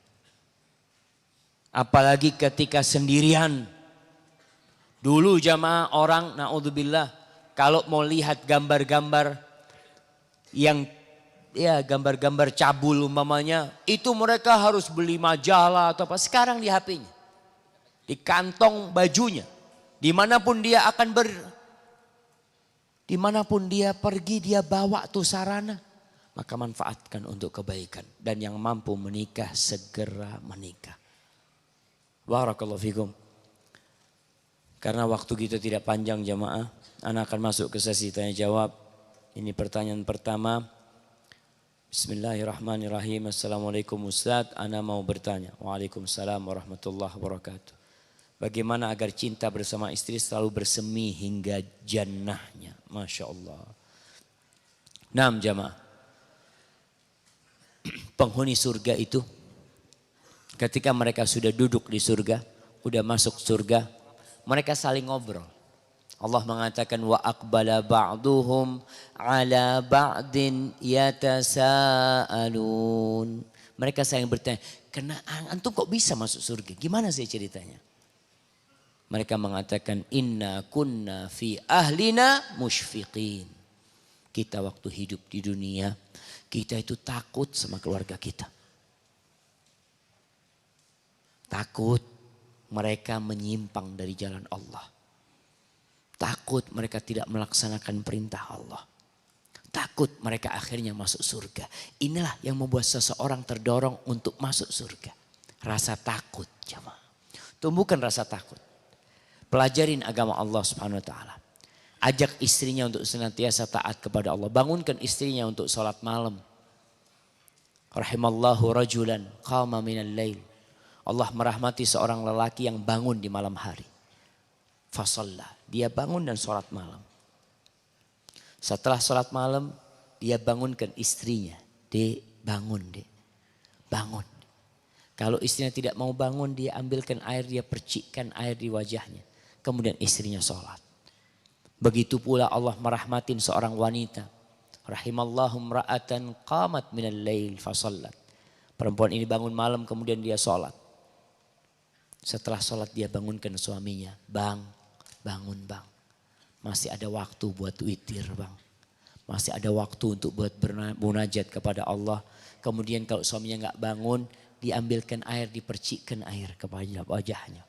Apalagi ketika sendirian. Dulu jamaah orang na'udzubillah kalau mau lihat gambar-gambar yang ya gambar-gambar cabul umpamanya, itu mereka harus beli majalah atau apa. Sekarang di HP-nya, di kantong bajunya, dimanapun dia dimanapun dia pergi dia bawa tuh sarana. Maka manfaatkan untuk kebaikan. Dan yang mampu menikah segera menikah. Barakallahu fikum. Karena waktu kita tidak panjang jamaah, ana akan masuk ke sesi tanya jawab. Ini pertanyaan pertama. Bismillahirrahmanirrahim. Assalamualaikum Ustaz, ana mau bertanya. Waalaikumsalam warahmatullahi wabarakatuh. Bagaimana agar cinta bersama istri selalu bersemi hingga jannahnya? Masya Allah. Naam jamaah. Penghuni surga itu ketika mereka sudah duduk di surga, sudah masuk surga, mereka saling ngobrol. Allah mengatakan wa aqbala ba'duhum ala ba'din yatasaalun. Mereka saling bertanya, antum kok bisa masuk surga? Gimana sih ceritanya? Mereka mengatakan inna kunna fi ahlina musyfiqin. Kita waktu hidup di dunia, kita itu takut sama keluarga kita. Takut mereka menyimpang dari jalan Allah. Takut mereka tidak melaksanakan perintah Allah. Takut mereka akhirnya masuk surga. Inilah yang membuat seseorang terdorong untuk masuk surga. Rasa takut, jemaah. Tumbuhkan rasa takut. Pelajarin agama Allah Subhanahu wa taala. Ajak istrinya untuk senantiasa taat kepada Allah. Bangunkan istrinya untuk sholat malam. Rahimallahu rajulan qama minal lail. Allah merahmati seorang lelaki yang bangun di malam hari. Fasalla, dia bangun dan sholat malam. Setelah sholat malam, dia bangunkan istrinya. Dek, bangun dek. Bangun. Kalau istrinya tidak mau bangun, dia ambilkan air, dia percikkan air di wajahnya. Kemudian istrinya sholat. Begitu pula Allah merahmatin seorang wanita. Rahimallahu mra'atan qamat minal lail fasallat. Perempuan ini bangun malam kemudian dia sholat. Setelah sholat dia bangunkan suaminya. Bang, bangun bang. Masih ada waktu buat witir bang. Masih ada waktu untuk buat bermunajat kepada Allah. Kemudian kalau suaminya nggak bangun, diambilkan air, dipercikkan air kepada wajahnya.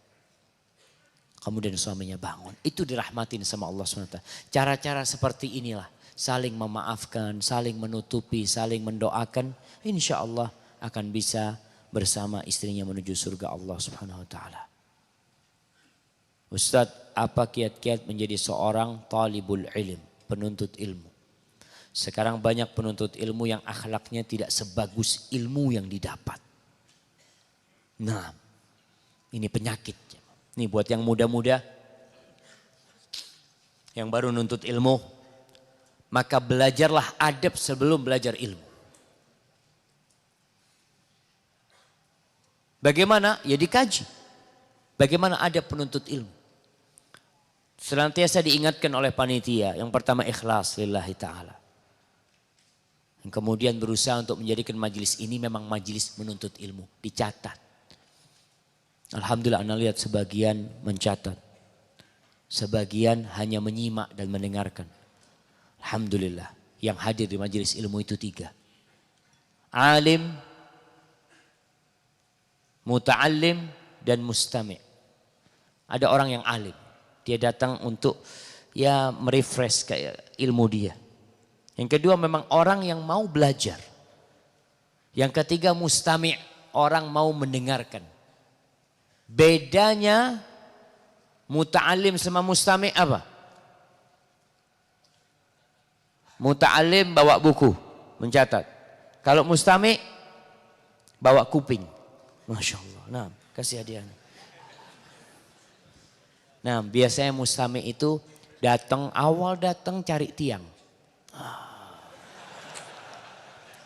Kemudian suaminya bangun. Itu dirahmatin sama Allah SWT. Cara-cara seperti inilah. Saling memaafkan, saling menutupi, saling mendoakan. Insya Allah akan bisa bersama istrinya menuju surga Allah Subhanahu wa taala. Ustadz, apa kiat-kiat menjadi seorang talibul ilm, penuntut ilmu? Sekarang banyak penuntut ilmu yang akhlaknya tidak sebagus ilmu yang didapat. Nah, ini penyakit. Ini buat yang muda-muda, yang baru nuntut ilmu, maka belajarlah adab sebelum belajar ilmu. Bagaimana? Ya dikaji. Bagaimana adab penuntut ilmu? Senantiasa diingatkan oleh panitia. Yang pertama ikhlas lillahi ta'ala. Yang kemudian berusaha untuk menjadikan majelis ini memang majelis menuntut ilmu. Dicatat. Alhamdulillah Anda lihat sebagian mencatat. Sebagian hanya menyimak dan mendengarkan. Alhamdulillah. Yang hadir di majelis ilmu itu 3. Alim, muta'allim, dan mustami'. Ada orang yang alim. Dia datang untuk ya merefresh kayak ilmu dia. Yang kedua memang orang yang mau belajar. Yang ketiga mustami', orang mau mendengarkan. Bedanya muta'alim sama mustami' apa? Muta'alim bawa buku, mencatat. Kalau mustami' bawa kuping. Masya Allah. Nah, kasih hadiah. Nah, biasanya mustami' itu awal datang cari tiang.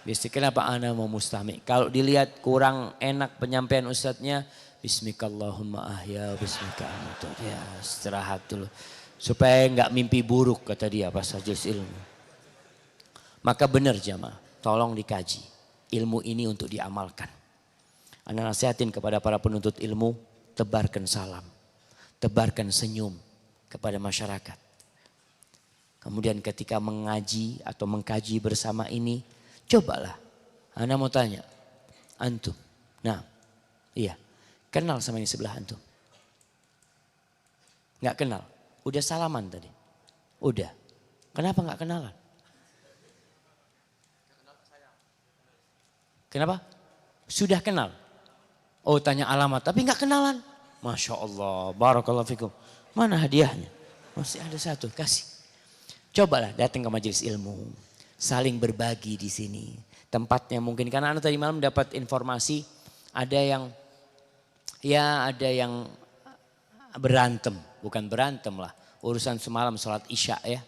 Biasanya kenapa ana mau mustami'? Kalau dilihat kurang enak penyampaian ustadznya, Bismikallahumma ahya, bismika amutu. Ya, istirahat dulu. Supaya enggak mimpi buruk kata dia pas majelis ilmu. Maka benar jamaah, tolong dikaji. Ilmu ini untuk diamalkan. Ana nasihatin kepada para penuntut ilmu, tebarkan salam. Tebarkan senyum kepada masyarakat. Kemudian ketika mengaji atau mengkaji bersama ini, cobalah. Ana mau tanya, antum. Nah, iya. Kenal sama ini sebelah antum? Nggak kenal? Udah salaman tadi? Udah. Kenapa nggak kenalan? Kenapa? Sudah kenal? Oh tanya alamat tapi nggak kenalan? Masya Allah, barakallahu fikum. Mana hadiahnya? Masih ada satu, kasih. Cobalah datang ke majelis ilmu. saling berbagi di sini. Tempatnya mungkin karena anak tadi malam dapat informasi ada yang berantem, bukan berantem lah, urusan semalam sholat isya ya.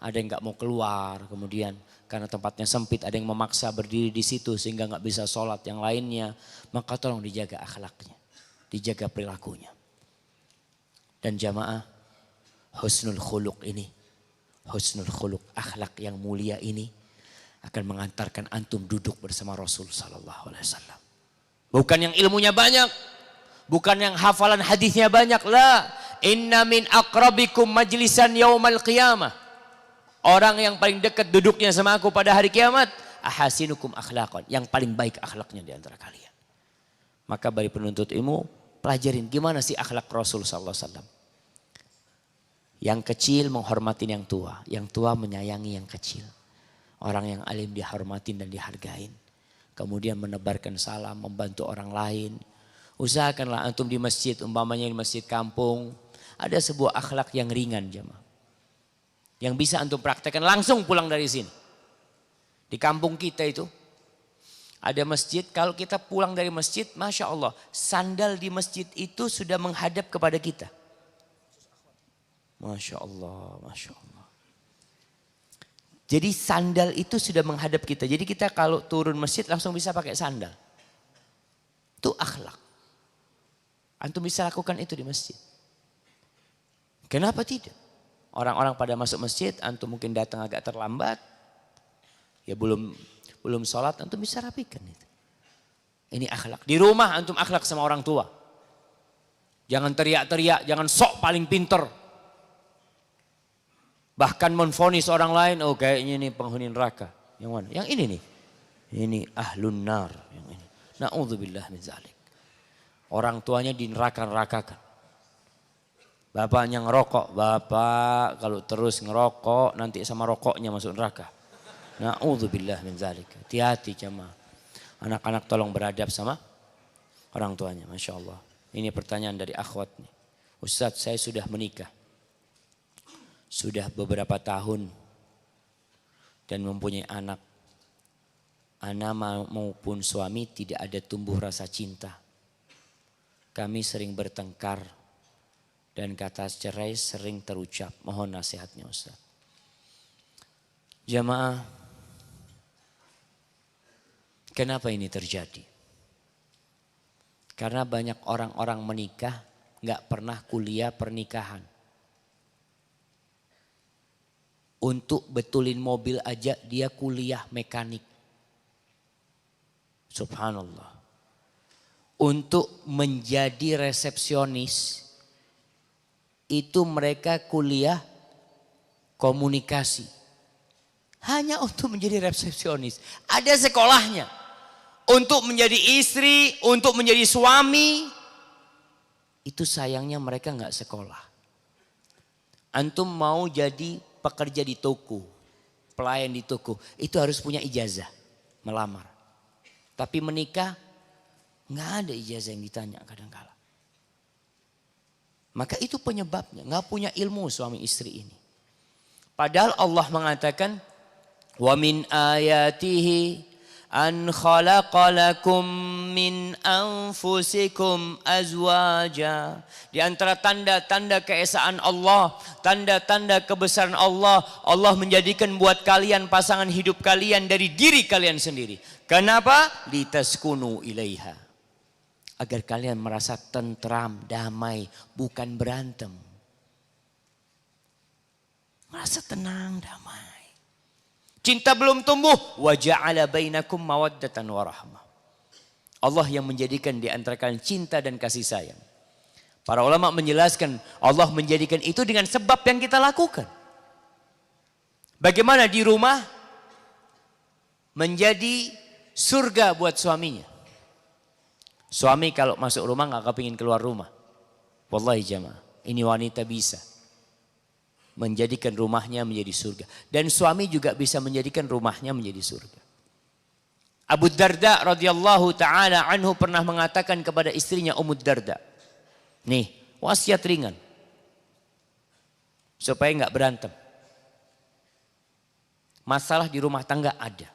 Ada yang nggak mau keluar, kemudian karena tempatnya sempit, ada yang memaksa berdiri di situ sehingga nggak bisa sholat yang lainnya. Maka tolong dijaga akhlaknya, dijaga perilakunya. Dan jamaah, husnul khuluq ini, husnul khuluq, akhlak yang mulia ini akan mengantarkan antum duduk bersama Rasul sallallahu alaihi wasallam. Bukan yang ilmunya banyak, bukan yang hafalan hadisnya banyak, la. Inna min aqrabikum majlisan yaumal qiyamah. Orang yang paling dekat duduknya sama aku pada hari kiamat, ahasinukum akhlaqan, yang paling baik akhlaknya di antara kalian. Maka bagi penuntut ilmu, pelajarin gimana sih akhlak Rasul sallallahu alaihi wasallam. Yang kecil menghormatin yang tua menyayangi yang kecil. Orang yang alim dihormatin dan dihargain. Kemudian menebarkan salam, membantu orang lain. Usahakanlah antum di masjid, umpamanya di masjid kampung, ada sebuah akhlak yang ringan jemaah. Yang bisa antum praktekkan langsung pulang dari sini. Di kampung kita itu ada masjid, kalau kita pulang dari masjid, Masya Allah, sandal di masjid itu sudah menghadap kepada kita. Masya Allah, Masya Allah. Jadi sandal itu sudah menghadap kita. Jadi kita kalau turun masjid langsung bisa pakai sandal. Itu akhlak. Antum bisa lakukan itu di masjid. Kenapa tidak? Orang-orang pada masuk masjid, antum mungkin datang agak terlambat. Ya belum sholat, antum bisa rapikan itu. Ini akhlak. Di rumah antum akhlak sama orang tua. Jangan teriak-teriak, jangan sok paling pinter. Bahkan menvonis orang lain, oh kayaknya ini penghuni neraka. Yang mana? Yang ini nih. Ini ahlun nar. Yang ini. Na'udzubillah min zalik. Orang tuanya di neraka-nerakakan. Bapaknya ngerokok. Bapak kalau terus ngerokok nanti sama rokoknya masuk neraka. Na'udzubillah min zalik. Hati-hati jemaah. Anak-anak tolong beradab sama orang tuanya. Masya Allah. Ini pertanyaan dari akhwat nih. Ustadz, saya sudah menikah. Sudah beberapa tahun dan mempunyai anak. Anak maupun suami tidak ada tumbuh rasa cinta. Kami sering bertengkar dan kata cerai sering terucap. Mohon nasihatnya Ustaz. Jamaah, kenapa ini terjadi? Karena banyak orang-orang menikah nggak pernah kuliah pernikahan. Untuk betulin mobil aja dia kuliah mekanik. Subhanallah. Untuk menjadi resepsionis itu mereka kuliah komunikasi. Hanya untuk menjadi resepsionis. Ada sekolahnya. Untuk menjadi istri, untuk menjadi suami. Itu sayangnya mereka nggak sekolah. Antum mau jadi pekerja di toko, pelayan di toko, itu harus punya ijazah melamar. Tapi menikah nggak ada ijazah yang ditanya kadang-kala. Maka itu penyebabnya, nggak punya ilmu suami istri ini. Padahal Allah mengatakan, wa min ayatihi an khalaqalakum min anfusikum azwaja. Di antara tanda-tanda keesaan Allah, tanda-tanda kebesaran Allah, Allah menjadikan buat kalian pasangan hidup kalian dari diri kalian sendiri. Kenapa? Litaskunu ilaiha. Agar kalian merasa tentram, damai, bukan berantem. Merasa tenang, damai. Cinta belum tumbuh, wa ja'ala bainakum mawaddatan wa rahmah. Allah yang menjadikan di antara kalian cinta dan kasih sayang. Para ulama menjelaskan Allah menjadikan itu dengan sebab yang kita lakukan. Bagaimana di rumah menjadi surga buat suaminya. Suami kalau masuk rumah nggak kepingin keluar rumah. Wallahi jamaah, ini wanita bisa menjadikan rumahnya menjadi surga. Dan suami juga bisa menjadikan rumahnya menjadi surga. Abu Darda radhiyallahu ta'ala anhu pernah mengatakan kepada istrinya Ummu Darda. Nih, wasiat ringan. Supaya nggak berantem. Masalah di rumah tangga ada.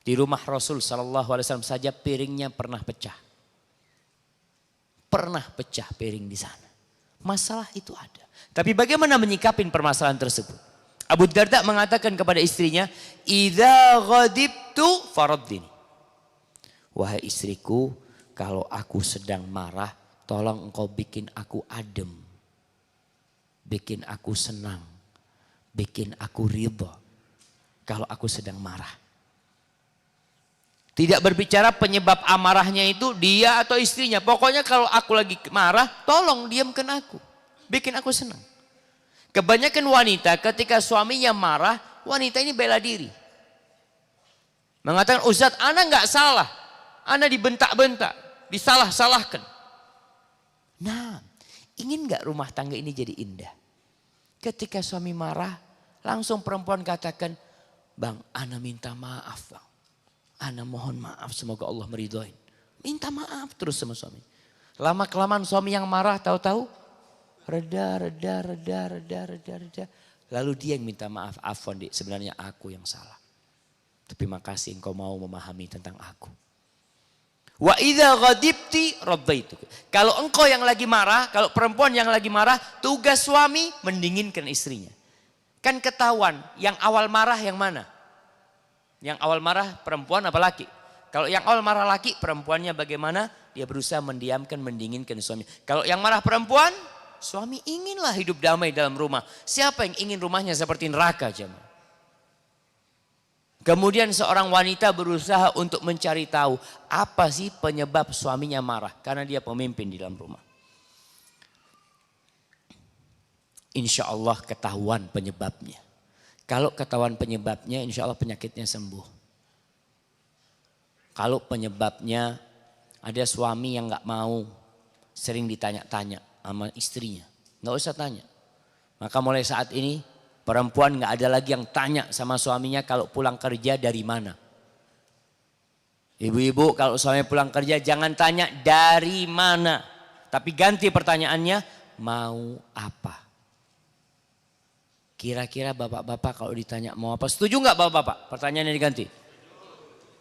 Di rumah Rasul SAW saja piringnya pernah pecah. Pernah pecah piring di sana. Masalah itu ada. Tapi bagaimana menyikapin permasalahan tersebut? Abu Darda mengatakan kepada istrinya, "Idza ghadibtu faraddini." Wahai istriku, kalau aku sedang marah, tolong engkau bikin aku adem. Bikin aku senang. Bikin aku ridha. Kalau aku sedang marah. Tidak berbicara penyebab amarahnya itu dia atau istrinya. Pokoknya kalau aku lagi marah, tolong diamkan aku. Bikin aku senang. Kebanyakan wanita ketika suaminya marah, wanita ini bela diri. Mengatakan, Ustaz, ana nggak salah. Ana dibentak-bentak, disalah-salahkan. Nah, ingin nggak rumah tangga ini jadi indah? Ketika suami marah, langsung perempuan katakan, Bang, ana minta maaf bang. Ana mohon maaf, semoga Allah meridhoin. Minta maaf terus sama suami. Lama kelamaan suami yang marah tahu-tahu reda. Lalu dia yang minta maaf, afwan dik, sebenarnya aku yang salah. Tapi makasih engkau mau memahami tentang aku. Wa idza ghadibti raddaitu. Kalau engkau yang lagi marah, kalau perempuan yang lagi marah, tugas suami mendinginkan istrinya. Kan ketahuan yang awal marah yang mana? Yang awal marah perempuan apa laki? Kalau yang awal marah laki, perempuannya bagaimana? Dia berusaha mendiamkan, mendinginkan suami. Kalau yang marah perempuan, suami inginlah hidup damai dalam rumah. Siapa yang ingin rumahnya seperti neraka, jemaah? Kemudian seorang wanita berusaha untuk mencari tahu apa sih penyebab suaminya marah. Karena dia pemimpin di dalam rumah. Insya Allah ketahuan penyebabnya. Kalau ketahuan penyebabnya, insya Allah penyakitnya sembuh. Kalau penyebabnya ada suami yang nggak mau sering ditanya-tanya sama istrinya, nggak usah tanya. Maka mulai saat ini perempuan nggak ada lagi yang tanya sama suaminya kalau pulang kerja dari mana. Ibu-ibu kalau suami pulang kerja jangan tanya dari mana, tapi ganti pertanyaannya mau apa. Kira-kira bapak-bapak kalau ditanya mau apa, setuju nggak bapak-bapak? Pertanyaannya diganti.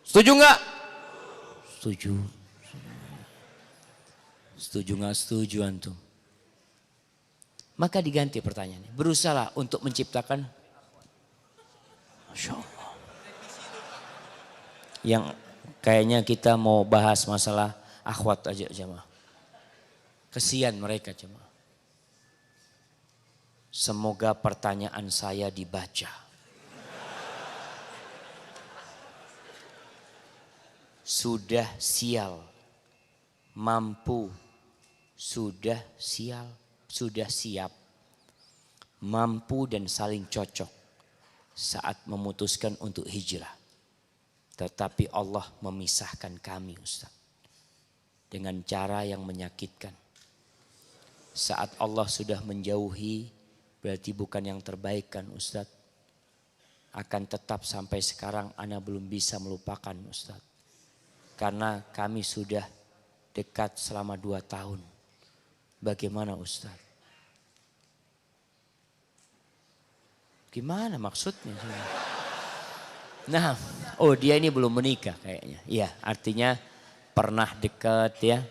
Setuju nggak? Setuju. Setuju nggak setuju antum? Maka diganti pertanyaannya. Berusaha untuk menciptakan. Masya Allah. Yang kayaknya kita mau bahas masalah akhwat aja jemaah. Kesian mereka jemaah. Semoga pertanyaan saya dibaca. Sudah sial, mampu, sudah sial, sudah siap, mampu dan saling cocok saat memutuskan untuk hijrah. Tetapi Allah memisahkan kami, Ustaz, dengan cara yang menyakitkan. Saat Allah sudah menjauhi, berarti bukan yang terbaik kan Ustaz. Akan tetap sampai sekarang ana belum bisa melupakan Ustaz. Karena kami sudah dekat selama 2 tahun. Bagaimana Ustaz? Gimana maksudnya? Nah, oh dia ini belum menikah kayaknya. Iya, artinya pernah dekat ya.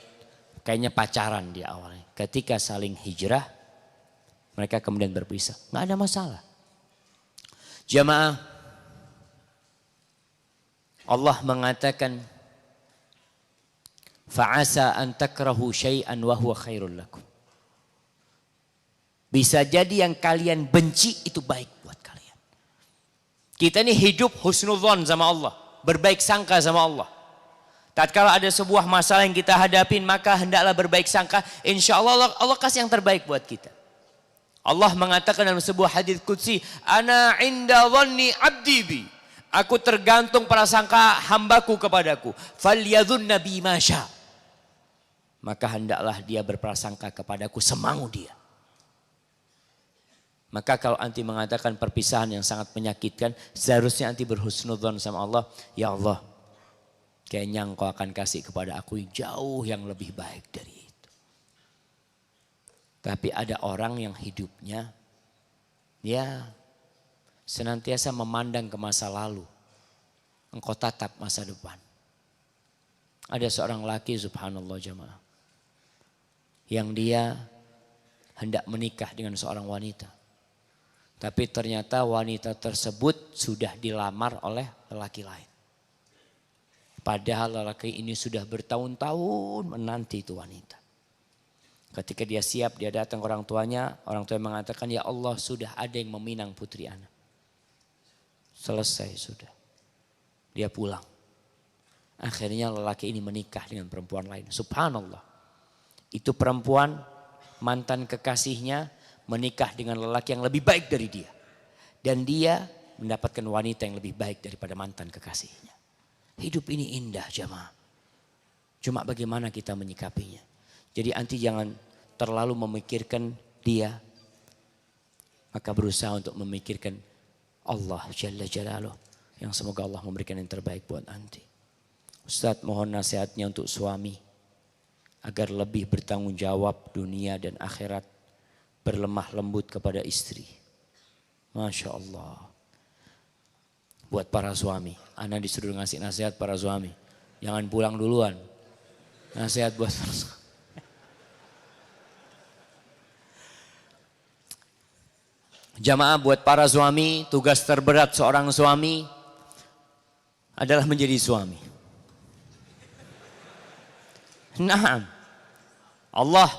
Kayaknya pacaran di awalnya. Ketika saling hijrah, mereka kemudian berpisah. Nggak ada masalah. Jamaah, Allah mengatakan, fa'asa an takrahu syai'an wa huwa khairul lakum. Bisa jadi yang kalian benci itu baik buat kalian. Kita ini hidup husnudzon sama Allah, berbaik sangka sama Allah. Tatkala ada sebuah masalah yang kita hadapin, maka hendaklah berbaik sangka. Insya Allah Allah kasih yang terbaik buat kita. Allah mengatakan dalam sebuah hadits qudsi, ana inda dhanni abdi bi. Aku tergantung prasangka hambaku kepadaku. Falyadhunna bi ma syaa. Maka hendaklah dia berprasangka kepadaku semau dia. Maka kalau anti mengatakan perpisahan yang sangat menyakitkan, seharusnya anti berhusnudzon sama Allah. Ya Allah, kayaknya engkau akan kasih kepada aku yang jauh yang lebih baik dari itu. Tapi ada orang yang hidupnya ya senantiasa memandang ke masa lalu. Engkau tatap masa depan. Ada seorang laki subhanallah jamaah, yang dia hendak menikah dengan seorang wanita. Tapi ternyata wanita tersebut sudah dilamar oleh lelaki lain. Padahal lelaki ini sudah bertahun-tahun menanti itu wanita. Ketika dia siap, dia datang ke orang tuanya mengatakan, ya Allah sudah ada yang meminang putri anak. Selesai sudah. Dia pulang. Akhirnya lelaki ini menikah dengan perempuan lain. Subhanallah. Itu perempuan mantan kekasihnya menikah dengan lelaki yang lebih baik dari dia. Dan dia mendapatkan wanita yang lebih baik daripada mantan kekasihnya. Hidup ini indah jamaah. Cuma bagaimana kita menyikapinya. Jadi anti jangan terlalu memikirkan dia. Maka berusaha untuk memikirkan Allah Jalla Jalaluh. Yang semoga Allah memberikan yang terbaik buat anti. Ustadz mohon nasihatnya untuk suami. Agar lebih bertanggung jawab dunia dan akhirat. Berlemah lembut kepada istri. Masya Allah. Buat para suami. Ana disuruh ngasih nasihat para suami. Jangan pulang duluan. Nasihat buat para suami. Jamaah buat para suami. Tugas terberat seorang suami adalah menjadi suami. Nah, Allah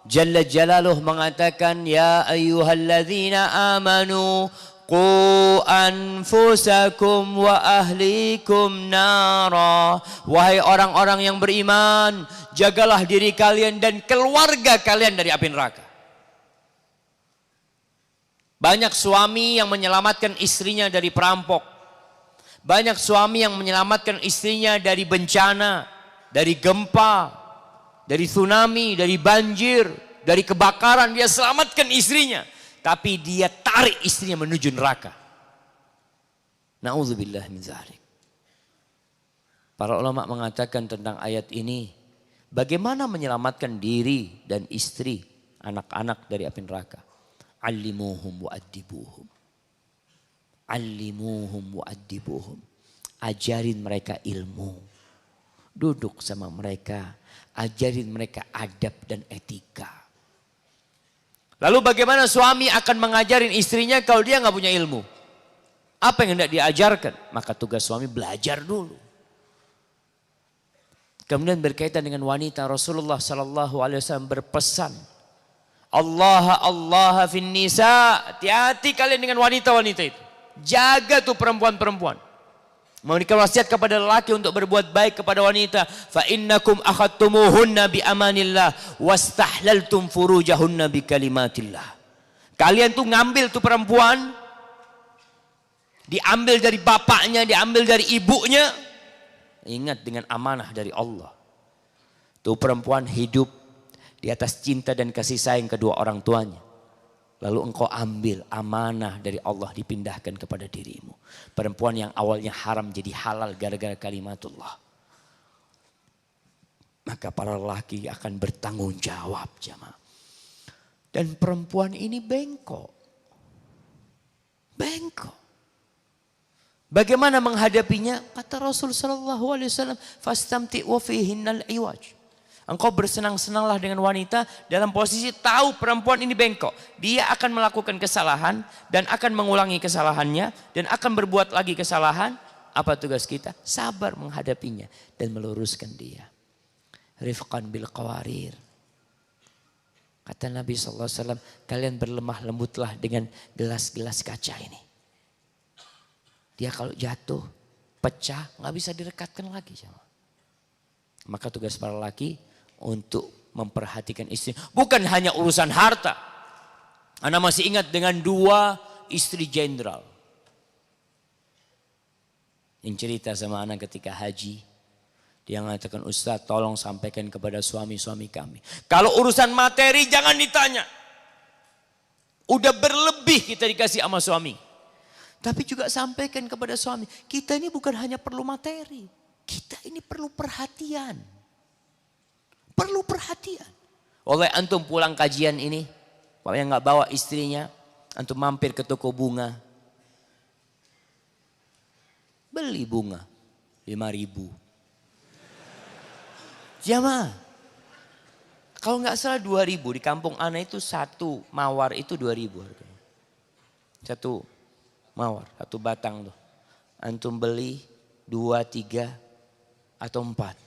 Jalla Jalaluh mengatakan, ya ayyuhalladzina amanu qu anfusakum wa ahlikum nara. Wahai orang-orang yang beriman, jagalah diri kalian dan keluarga kalian dari api neraka. Banyak suami yang menyelamatkan istrinya dari perampok. Banyak suami yang menyelamatkan istrinya dari bencana, dari gempa, dari tsunami, dari banjir, dari kebakaran. Dia selamatkan istrinya. Tapi dia tarik istrinya menuju neraka. Na'udzubillah min dzalik. Para ulama mengatakan tentang ayat ini, bagaimana menyelamatkan diri dan istri, anak-anak dari api neraka. Allimuhum wa'addibuhum. Allimuhum wa'addibuhum. Ajarin mereka ilmu. Duduk sama mereka. Ajarin mereka adab dan etika. Lalu bagaimana suami akan mengajarin istrinya kalau dia nggak punya ilmu? Apa yang hendak diajarkan? Maka tugas suami belajar dulu. Kemudian berkaitan dengan wanita, Rasulullah Sallallahu Alaihi Wasallam berpesan, Allah fin nisa. Hati-hati kalian dengan wanita-wanita itu. Jaga tuh perempuan-perempuan. Memberikan wasiat kepada lelaki untuk berbuat baik kepada wanita. Fa innakum akhadtumuhunna bi amanillah wastahlaltum furujahunna bi kalimatillah. Kalian tuh ngambil tuh perempuan, diambil dari bapaknya, diambil dari ibunya. Ingat dengan amanah dari Allah. Tuh perempuan hidup di atas cinta dan kasih sayang kedua orang tuanya. Lalu engkau ambil amanah dari Allah dipindahkan kepada dirimu. Perempuan yang awalnya haram jadi halal gara-gara kalimatullah. Maka para lelaki akan bertanggung jawab jamaah. Dan perempuan ini bengkok. Bengkok. Bagaimana menghadapinya? Kata Rasul sallallahu alaihi wasallam, fastamti'u fihinnal iwaj. Engkau bersenang-senanglah dengan wanita dalam posisi tahu perempuan ini bengkok. Dia akan melakukan kesalahan dan akan mengulangi kesalahannya dan akan berbuat lagi kesalahan. Apa tugas kita? Sabar menghadapinya dan meluruskan dia. Rifqan bil qawarir. Kata Nabi SAW, kalian berlemah lembutlah dengan gelas-gelas kaca ini. Dia kalau jatuh, pecah, nggak bisa direkatkan lagi. Maka tugas para laki untuk memperhatikan istri. Bukan hanya urusan harta. Anda masih ingat dengan 2 istri jenderal. Yang cerita sama anak ketika haji. Dia mengatakan, Ustaz tolong sampaikan kepada suami-suami kami. Kalau urusan materi jangan ditanya. Udah berlebih kita dikasih sama suami. Tapi juga sampaikan kepada suami. Kita ini bukan hanya perlu materi. Kita ini perlu perhatian. Perlu perhatian. Oleh antum pulang kajian ini, yang nggak bawa istrinya, antum mampir ke toko bunga, beli bunga 5.000. Jamaah, kalau nggak salah 2.000 di kampung ana itu satu mawar itu 2.000 harganya. Satu mawar, satu batang tuh. Antum beli 2, 3 atau 4.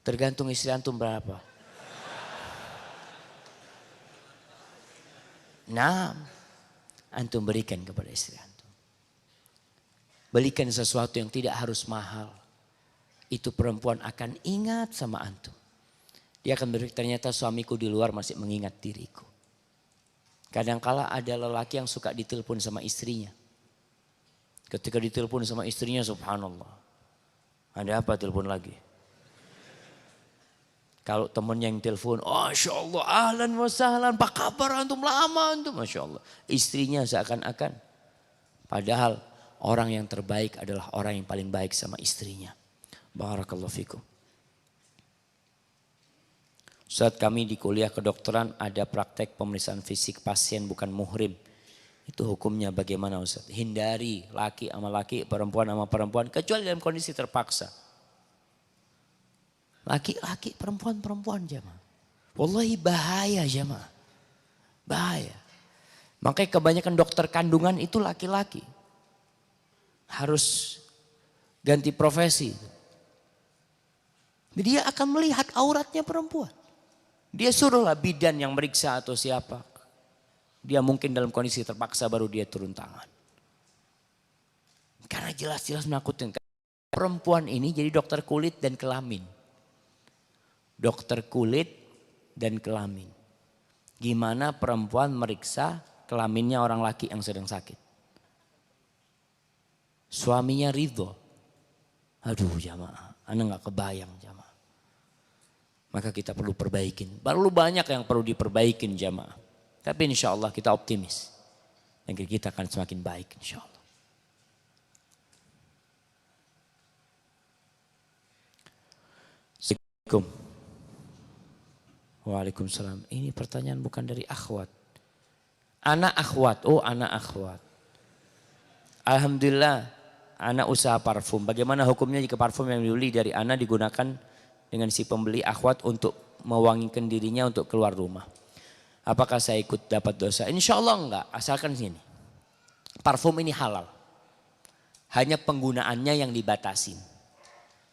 Tergantung istri antum berapa. Nah, antum berikan kepada istri antum. Belikan sesuatu yang tidak harus mahal. Itu perempuan akan ingat sama antum. Dia akan berpikir ternyata suamiku di luar masih mengingat diriku. Kadangkala ada lelaki yang suka ditelepon sama istrinya. Ketika ditelepon sama istrinya, subhanallah. Ada apa telepon lagi? Kalau temennya yang telepon, oh, Masya Allah, ahlan wa sahlan, apa kabar antum, lama antum, Masya Allah. Istrinya seakan-akan. Padahal orang yang terbaik adalah orang yang paling baik sama istrinya. Barakallahu fikum. Saat kami di kuliah kedokteran ada praktek pemeriksaan fisik pasien bukan muhrim. Itu hukumnya bagaimana Ustaz? Hindari laki sama laki, perempuan sama perempuan kecuali dalam kondisi terpaksa. Laki-laki, perempuan-perempuan jamaah. Wallahi bahaya jamaah. Bahaya. Makanya kebanyakan dokter kandungan itu laki-laki. Harus ganti profesi. Dia akan melihat auratnya perempuan. Dia suruhlah bidan yang meriksa atau siapa. Dia mungkin dalam kondisi terpaksa baru dia turun tangan. Karena jelas-jelas menakutkan. Perempuan ini jadi dokter kulit dan kelamin. Dokter kulit dan kelamin. Gimana perempuan meriksa kelaminnya orang laki yang sedang sakit. Suaminya ridho. Aduh jamaah, anda gak kebayang jamaah. Maka kita perlu perbaikin. Perlu banyak yang perlu diperbaikin jamaah. Tapi insya Allah kita optimis. Negeri kita akan semakin baik insya Allah. Assalamualaikum. Waalaikumsalam. Ini pertanyaan bukan dari akhwat. Anak akhwat. Oh anak akhwat. Alhamdulillah. Anak usaha parfum. Bagaimana hukumnya jika parfum yang dibeli dari anak digunakan dengan si pembeli akhwat untuk mewangikan dirinya untuk keluar rumah. Apakah saya ikut dapat dosa? Insya Allah enggak. Asalkan sini. Parfum ini halal. Hanya penggunaannya yang dibatasin.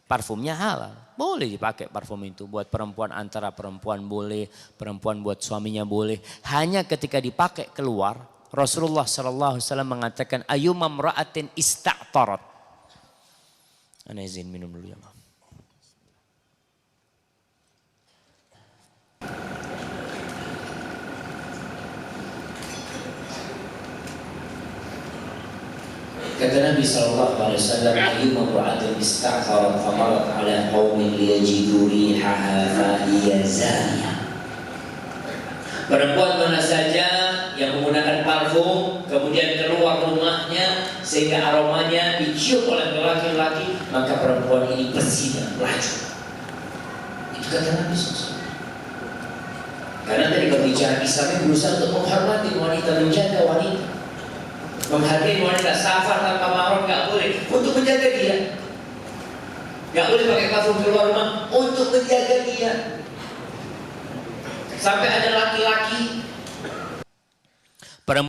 Parfumnya halal. Boleh dipakai parfum itu. Buat perempuan antara perempuan boleh. Perempuan buat suaminya boleh. Hanya ketika dipakai keluar. Rasulullah SAW mengatakan. Ayyumam ra'atin ista'tarat. Ana izin minum dulu ya maaf. Kata Nabi SAW, ayyuma ra'atin ista'tharat famarat ala qawmin liyajidu rihaha fahiya zaniyah. Perempuan mana saja yang menggunakan parfum kemudian keluar rumahnya sehingga aromanya dicium oleh laki-laki, maka perempuan ini berzina, pelacur. Itu kata Nabi SAW. Karena tadi berbicara Islam berusaha untuk menghormati wanita, menjaga wanita. Menghargai wanita, safar tanpa mahram gak boleh untuk menjaga dia. Gak boleh pakai parfum keluar rumah untuk menjaga dia. Sampai ada laki-laki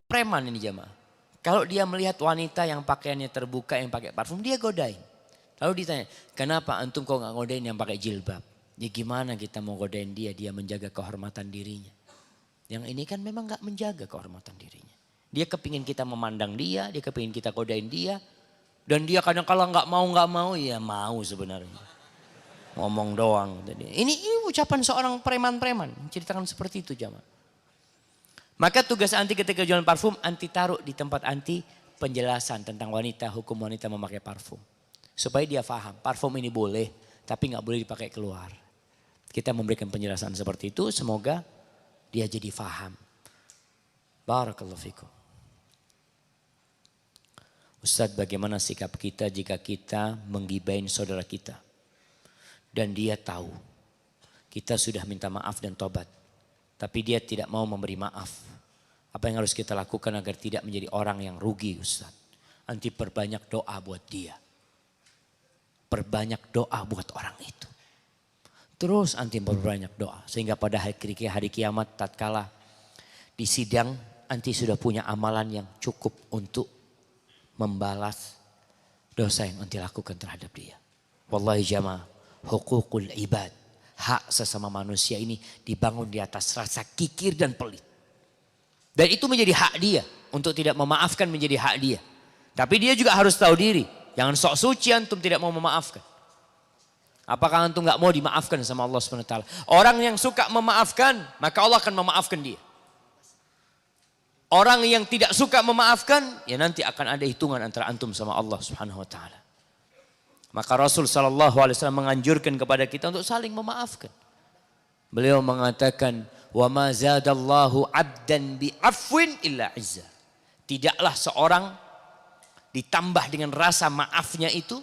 preman ini jamaah. Kalau dia melihat wanita yang pakaiannya terbuka yang pakai parfum, dia godain. Lalu ditanya, kenapa antum kok gak godain yang pakai jilbab? Ya gimana kita mau godain dia, dia menjaga kehormatan dirinya. Yang ini kan memang gak menjaga kehormatan dirinya. Dia kepingin kita memandang dia, dia kepingin kita godain dia. Dan dia kadang-kala gak mau, ya mau sebenarnya. Ngomong doang. Ini ucapan seorang preman-preman, menceritakan seperti itu jamaah. Maka tugas anti ketika jualan parfum, anti taruh di tempat anti penjelasan tentang wanita, hukum wanita memakai parfum. Supaya dia paham, parfum ini boleh, tapi gak boleh dipakai keluar. Kita memberikan penjelasan seperti itu, semoga dia jadi paham. Barakallahu fikum. Ustadz, bagaimana sikap kita jika kita menggibain saudara kita dan dia tahu kita sudah minta maaf dan tobat, tapi dia tidak mau memberi maaf. Apa yang harus kita lakukan agar tidak menjadi orang yang rugi Ustadz? Anti perbanyak doa buat dia. Perbanyak doa buat orang itu. Terus antum perbanyak doa. Sehingga pada hari kiamat tatkala di sidang antum sudah punya amalan yang cukup untuk membalas dosa yang antum lakukan terhadap dia. Wallahi jamaah, hukukul ibad, hak sesama manusia ini dibangun di atas rasa kikir dan pelit. Dan itu menjadi hak dia. Untuk tidak memaafkan menjadi hak dia. Tapi dia juga harus tahu diri. Jangan sok suci antum tidak mau memaafkan. Apakah antum gak mau dimaafkan sama Allah SWT? Orang yang suka memaafkan, maka Allah akan memaafkan dia. Orang yang tidak suka memaafkan, ya nanti akan ada hitungan antara antum sama Allah SWT. Maka Rasul SAW menganjurkan kepada kita untuk saling memaafkan. Beliau mengatakan, wa ma zadallahu abdan bi'afwin illa izza. Tidaklah seorang ditambah dengan rasa maafnya itu,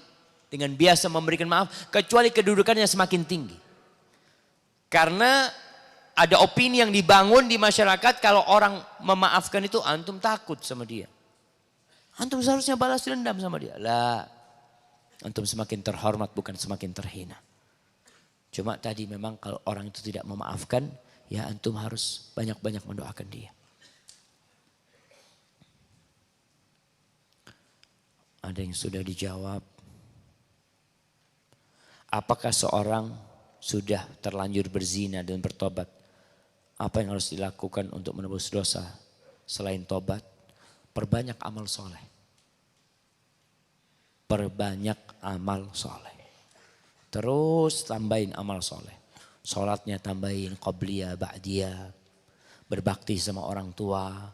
dengan biasa memberikan maaf, kecuali kedudukannya semakin tinggi. Karena ada opini yang dibangun di masyarakat, kalau orang memaafkan itu antum takut sama dia. Antum seharusnya balas dendam sama dia. Lah, antum semakin terhormat bukan semakin terhina. Cuma tadi memang kalau orang itu tidak memaafkan, ya antum harus banyak-banyak mendoakan dia. Ada yang sudah dijawab. Apakah seorang sudah terlanjur berzina dan bertobat? Apa yang harus dilakukan untuk menebus dosa selain tobat? Perbanyak amal soleh. Perbanyak amal soleh. Terus tambahin amal soleh. Sholatnya tambahin, qobliyah, ba'diyah. Berbakti sama orang tua.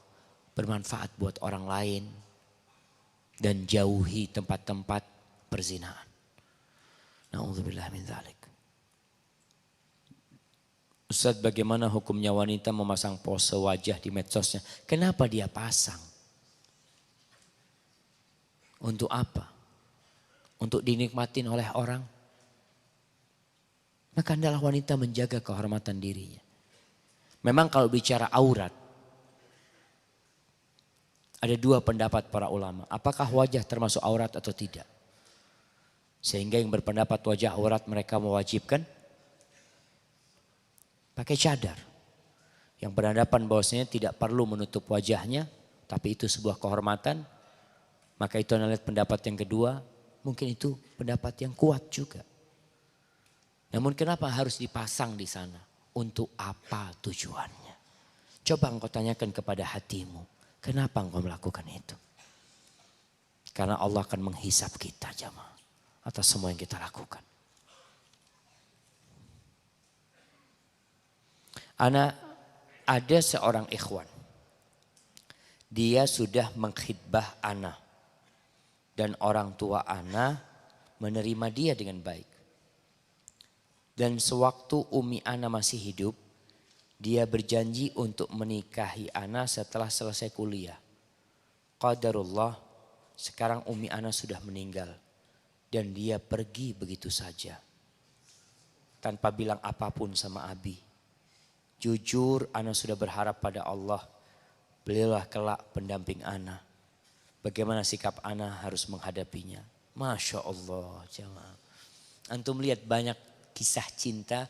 Bermanfaat buat orang lain. Dan jauhi tempat-tempat perzinaan. Na'udzubillah min dzalik. Ustaz, bagaimana hukumnya wanita memasang pose wajah di medsosnya? Kenapa dia pasang? Untuk apa? Untuk dinikmatin oleh orang? Maka adalah wanita menjaga kehormatan dirinya. Memang kalau bicara aurat, ada dua pendapat para ulama. Apakah wajah termasuk aurat atau tidak? Sehingga yang berpendapat wajah aurat mereka mewajibkan pakai cadar. Yang berhadapan bahwasanya tidak perlu menutup wajahnya, tapi itu sebuah kehormatan. Maka itu adalah pendapat yang kedua. Mungkin itu pendapat yang kuat juga. Namun kenapa harus dipasang di sana? Untuk apa tujuannya? Coba engkau tanyakan kepada hatimu. Kenapa engkau melakukan itu? Karena Allah akan menghisap kita jamaah. Atas semua yang kita lakukan. Ada seorang ikhwan. Dia sudah mengkhidbah ana. Dan orang tua ana menerima dia dengan baik. Dan sewaktu Umi ana masih hidup, dia berjanji untuk menikahi ana setelah selesai kuliah. Qadarullah, sekarang Umi ana sudah meninggal. Dan dia pergi begitu saja. Tanpa bilang apapun sama Abi. Jujur ana sudah berharap pada Allah. Beliaulah kelak pendamping ana. Bagaimana sikap ana harus menghadapinya. Masya Allah jamaah. Antum lihat banyak kisah cinta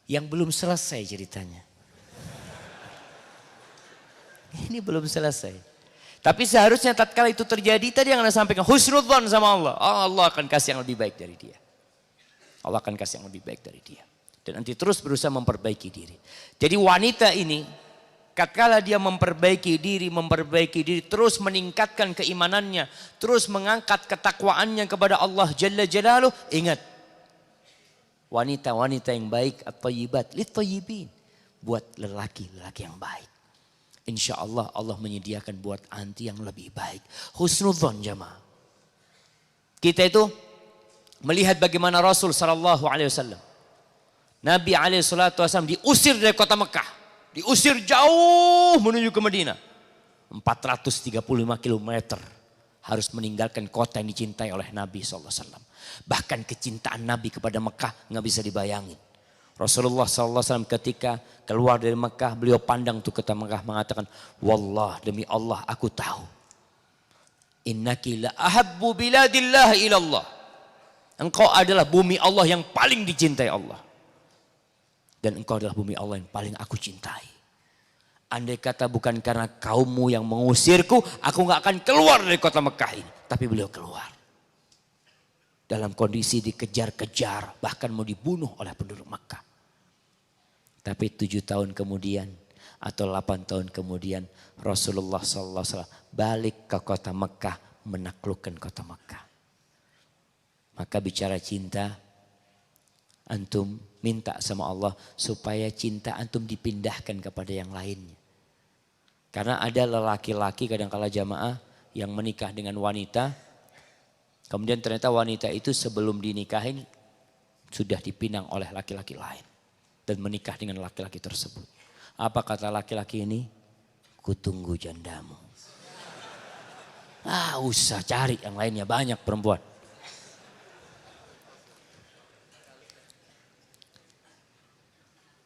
yang belum selesai ceritanya. Ini belum selesai. Tapi seharusnya tatkala itu terjadi tadi yang anda sampaikan. Husnudzon sama Allah. Allah akan kasih yang lebih baik dari dia. Allah akan kasih yang lebih baik dari dia. Dan nanti terus berusaha memperbaiki diri. Jadi wanita ini tatkala dia memperbaiki diri, terus meningkatkan keimanannya, terus mengangkat ketakwaannya kepada Allah Jalla Jalaluh, ingat. Wanita-wanita yang baik at-thayyibat lit-thayyibin, buat lelaki-lelaki yang baik. Insya Allah Allah menyediakan buat anti yang lebih baik. Husnudzon jamaah. Kita itu melihat bagaimana Rasul SAW. Nabi SAW diusir dari kota Mekah. Diusir jauh menuju ke Madinah. 435 kilometer. Harus meninggalkan kota yang dicintai oleh Nabi SAW. Bahkan kecintaan Nabi kepada Mekah nggak bisa dibayangin. Rasulullah SAW ketika keluar dari Mekah, beliau pandang tuh kota Mekah mengatakan, wallah demi Allah aku tahu. Innaki la ahabbu biladillah ilallah. Engkau adalah bumi Allah yang paling dicintai Allah. Dan engkau adalah bumi Allah yang paling aku cintai. Andai kata bukan karena kaummu yang mengusirku, aku gak akan keluar dari kota Mekah ini. Tapi beliau keluar. Dalam kondisi dikejar-kejar, bahkan mau dibunuh oleh penduduk Mekah. Tapi 7 tahun kemudian atau 8 tahun kemudian Rasulullah SAW balik ke kota Mekah, menaklukkan kota Mekah. Maka bicara cinta, antum minta sama Allah supaya cinta antum dipindahkan kepada yang lainnya. Karena ada lelaki-laki kadang-kala jamaah yang menikah dengan wanita, kemudian ternyata wanita itu sebelum dinikahin sudah dipinang oleh laki-laki lain dan menikah dengan laki-laki tersebut. Apa kata laki-laki ini? Kutunggu jandamu. Usah cari yang lainnya, banyak perempuan.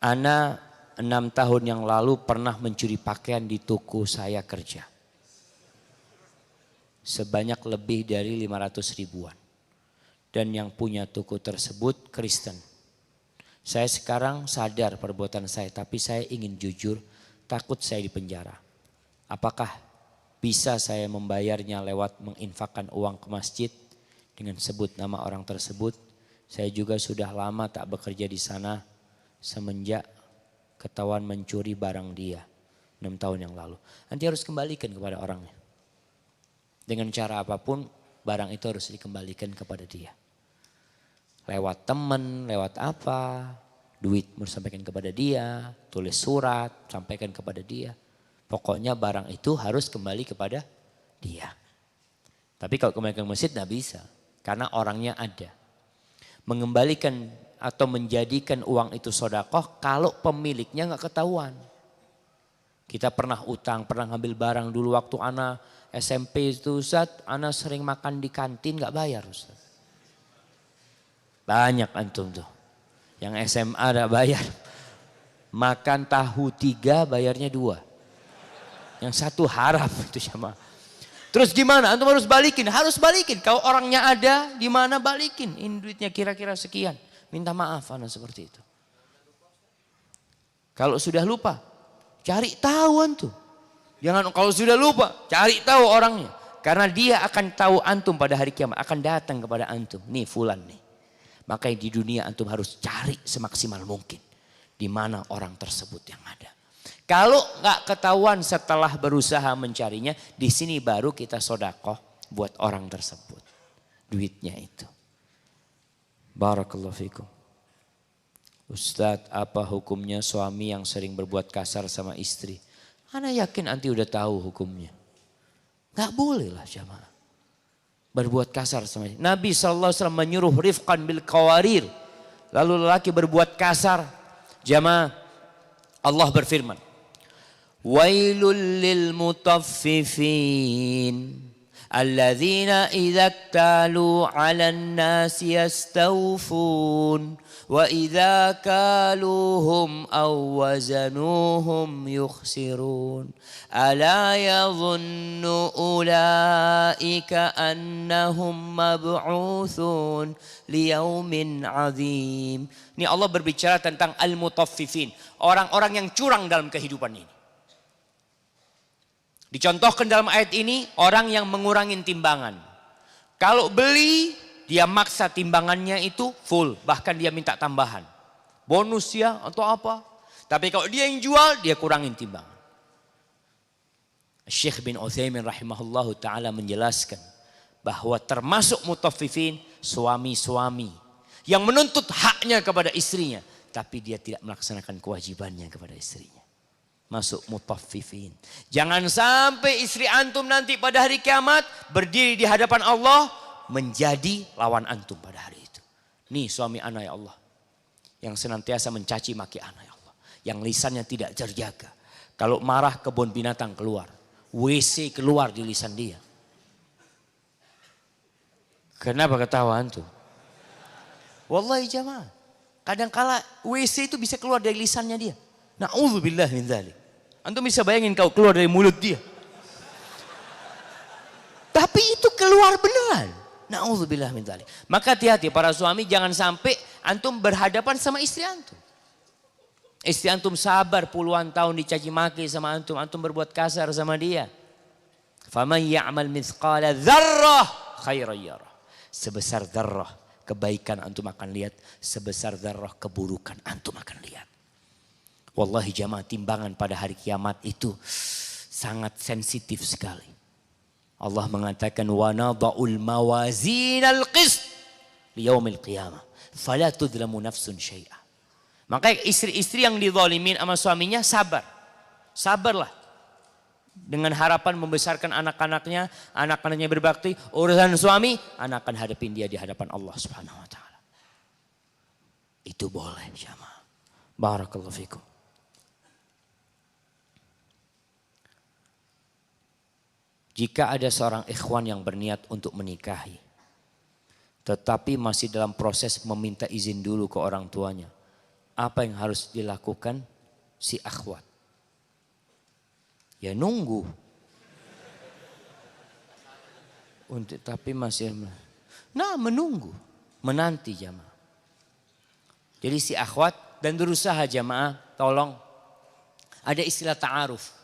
Ana 6 tahun yang lalu pernah mencuri pakaian di toko saya kerja. Sebanyak lebih dari 500 ribuan. Dan yang punya toko tersebut Kristen. Saya sekarang sadar perbuatan saya, tapi saya ingin jujur, takut saya dipenjara. Apakah bisa saya membayarnya lewat menginfakkan uang ke masjid dengan sebut nama orang tersebut? Saya juga sudah lama tak bekerja di sana semenjak ketahuan mencuri barang dia 6 tahun yang lalu. Nanti harus kembalikan kepada orangnya. Dengan cara apapun barang itu harus dikembalikan kepada dia. Lewat teman, lewat apa, duit mau sampaikan kepada dia, tulis surat, sampaikan kepada dia. Pokoknya barang itu harus kembali kepada dia. Tapi kalau kembali ke masjid tidak bisa, karena orangnya ada. Mengembalikan atau menjadikan uang itu sedekah kalau pemiliknya nggak ketahuan. Kita pernah utang, pernah ngambil barang dulu waktu ana SMP itu Ustaz, ana sering makan di kantin nggak bayar Ustaz. Banyak antum tuh. Yang SMA ada bayar. Makan tahu 3 bayarnya 2. Yang 1 harap itu sama. Terus gimana? Antum harus balikin. Harus balikin. Kalau orangnya ada di mana balikin. Ini duitnya kira-kira sekian. Minta maaf anak seperti itu. Kalau sudah lupa, cari tahu antum. Jangan kalau sudah lupa, cari tahu orangnya. Karena dia akan tahu antum pada hari kiamat. Akan datang kepada antum. Nih fulan nih. Makanya di dunia antum harus cari semaksimal mungkin. Di mana orang tersebut yang ada. Kalau nggak ketahuan setelah berusaha mencarinya, di sini baru kita sedekah buat orang tersebut. Duitnya itu. Barakallahu fikum. Ustadz, apa hukumnya suami yang sering berbuat kasar sama istri? Ana yakin anti udah tahu hukumnya. Nggak boleh lah jamaah. Berbuat kasar sama istri. Nabi SAW menyuruh rifqan bil qawarir. Lalu lelaki berbuat kasar. Jamaah, Allah berfirman. Wailul lil mutaffifin. Alladzina idza iktalu 'alan nasi yastawfun wa idza kaluhum aw wazanuhum yukhsirun ala yadhunnu ulaika annahum mab'utsun liyaumin 'adzim. Ini Allah berbicara tentang al-mutaffifin, orang-orang yang curang dalam kehidupan ini. Dicontohkan dalam ayat ini orang yang mengurangi timbangan. Kalau beli dia maksa timbangannya itu full, bahkan dia minta tambahan. Bonus ya atau apa. Tapi kalau dia yang jual dia kurangin timbangan. Syekh bin Utsaimin rahimahullahu ta'ala menjelaskan bahwa termasuk mutaffifin suami-suami yang menuntut haknya kepada istrinya. Tapi dia tidak melaksanakan kewajibannya kepada istrinya. Masuk mutaffifin. Jangan sampai istri antum nanti pada hari kiamat berdiri di hadapan Allah menjadi lawan antum pada hari itu. Nih suami ana ya Allah. Yang senantiasa mencaci maki ana ya Allah. Yang lisannya tidak terjaga. Kalau marah kebun binatang keluar. WC keluar di lisan dia. Kenapa ketawa antum? Wallahi jamaah. Kadangkala WC itu bisa keluar dari lisannya dia. Na'udzubillah min dzalik. Antum bisa bayangin kau keluar dari mulut dia. Tapi itu keluar beneran. Na'udzubillah min dzalik. Maka hati-hati para suami, jangan sampai antum berhadapan sama istri antum. Istri antum sabar puluhan tahun dicaci maki sama antum, antum berbuat kasar sama dia. Faman ya'mal mithqala dzarrah khairan yarah. Sebesar dzarrah kebaikan antum akan lihat, sebesar dzarrah keburukan antum akan lihat. Wallahi jamaah, timbangan pada hari kiamat itu sangat sensitif sekali. Allah mengatakan wa nada'ul mawazinal qist liyaumil qiyamah fala tudlamu nafsun syai'a. Maka istri-istri yang dizalimin sama suaminya sabar. Sabarlah. Dengan harapan membesarkan anak-anaknya, anak-anaknya berbakti, urusan suami, anak akan hadapin dia di hadapan Allah Subhanahu wa taala. Itu boleh jamaah. Barakallahu fikum. Jika ada seorang ikhwan yang berniat untuk menikahi, tetapi masih dalam proses meminta izin dulu ke orang tuanya, apa yang harus dilakukan si akhwat? Ya nunggu. Tapi masih menunggu, menanti jamaah. Jadi si akhwat dan berusaha jamaah, tolong ada istilah ta'aruf.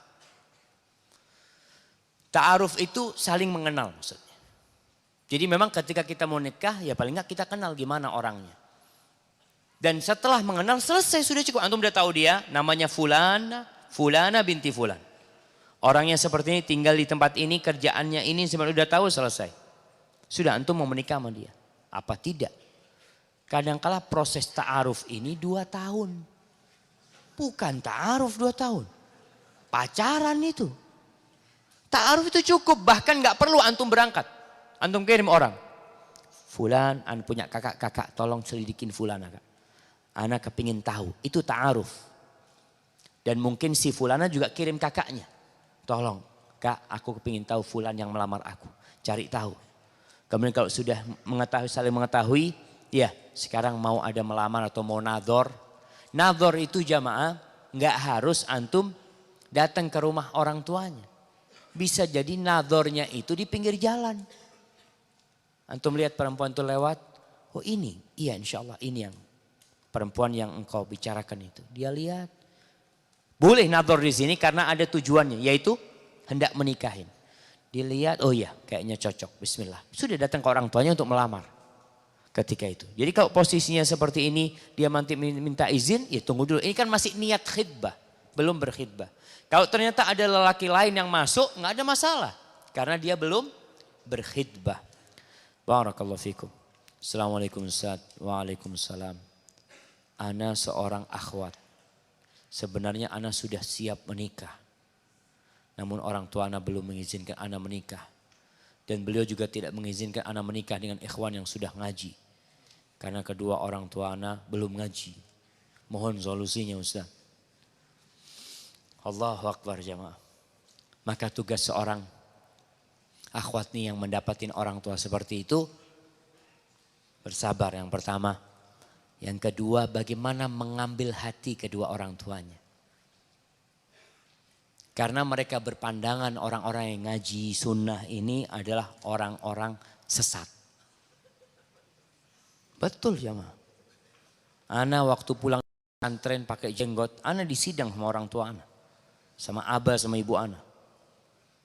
Ta'aruf itu saling mengenal maksudnya. Jadi memang ketika kita mau nikah ya paling enggak kita kenal gimana orangnya. Dan setelah mengenal selesai sudah cukup. Antum udah tahu dia namanya Fulana binti Fulan. Orangnya seperti ini, tinggal di tempat ini, kerjaannya ini, sebenarnya udah tahu selesai. Sudah antum mau menikah sama dia. Apa tidak? Kadangkala proses ta'aruf ini 2 tahun. Bukan ta'aruf 2 tahun. Pacaran itu. Ta'aruf itu cukup, bahkan gak perlu antum berangkat. Antum kirim orang. Fulan, anda punya kakak, tolong selidikin Fulana kak. Ana kepingin tahu, itu ta'aruf. Dan mungkin si Fulana juga kirim kakaknya. Tolong, kak aku kepingin tahu Fulan yang melamar aku. Cari tahu. Kemudian kalau sudah saling mengetahui, ya sekarang mau ada melamar atau mau nadhor. Nadhor itu jamaah, gak harus antum datang ke rumah orang tuanya. Bisa jadi nadhornya itu di pinggir jalan. Antum lihat perempuan itu lewat. Oh ini, iya insya Allah ini yang perempuan yang engkau bicarakan itu. Dia lihat. Boleh nadhor di sini karena ada tujuannya. Yaitu hendak menikahin. Dilihat, oh iya kayaknya cocok. Bismillah. Sudah datang ke orang tuanya untuk melamar. Ketika itu. Jadi kalau posisinya seperti ini. Dia nanti minta izin. Ya tunggu dulu. Ini kan masih niat khidbah. Belum berkhidbah. Kalau ternyata ada lelaki lain yang masuk, nggak ada masalah. Karena dia belum berkhidbah. Barakallahu fikum. Assalamualaikum Ustaz. Waalaikumsalam. Ana seorang akhwat. Sebenarnya ana sudah siap menikah. Namun orang tua ana belum mengizinkan ana menikah. Dan beliau juga tidak mengizinkan ana menikah dengan ikhwan yang sudah ngaji. Karena kedua orang tua ana belum ngaji. Mohon solusinya Ustaz. Allahu Akbar jamaah. Maka tugas seorang akhwat nih yang mendapatin orang tua seperti itu. Bersabar yang pertama. Yang kedua bagaimana mengambil hati kedua orang tuanya. Karena mereka berpandangan orang-orang yang ngaji sunnah ini adalah orang-orang sesat. Betul jamaah. Ana waktu pulang pesantren pakai jenggot. Ana disidang sama orang tua ana. Sama abah sama ibu ana.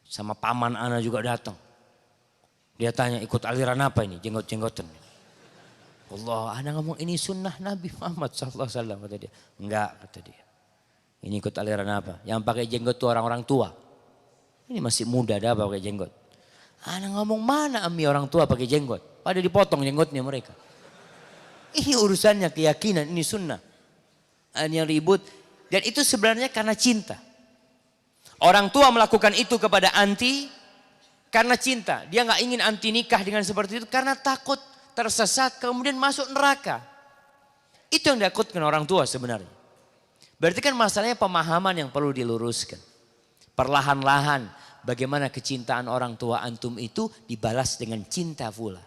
Sama paman ana juga datang. Dia tanya ikut aliran apa ini jenggot-jenggotan. Allah ana ngomong ini sunnah Nabi Muhammad SAW kata dia. Enggak kata dia. Ini ikut aliran apa? Yang pakai jenggot itu orang-orang tua. Ini masih muda dah pakai jenggot. Ana ngomong mana ami orang tua pakai jenggot. Pada dipotong jenggotnya mereka. Ini urusannya keyakinan ini sunnah. Ini yang ribut. Dan itu sebenarnya karena cinta. Orang tua melakukan itu kepada anti karena cinta. Dia nggak ingin anti nikah dengan seperti itu karena takut tersesat kemudian masuk neraka. Itu yang ditakutkan orang tua sebenarnya. Berarti kan masalahnya pemahaman yang perlu diluruskan. Perlahan-lahan bagaimana kecintaan orang tua antum itu dibalas dengan cinta pula.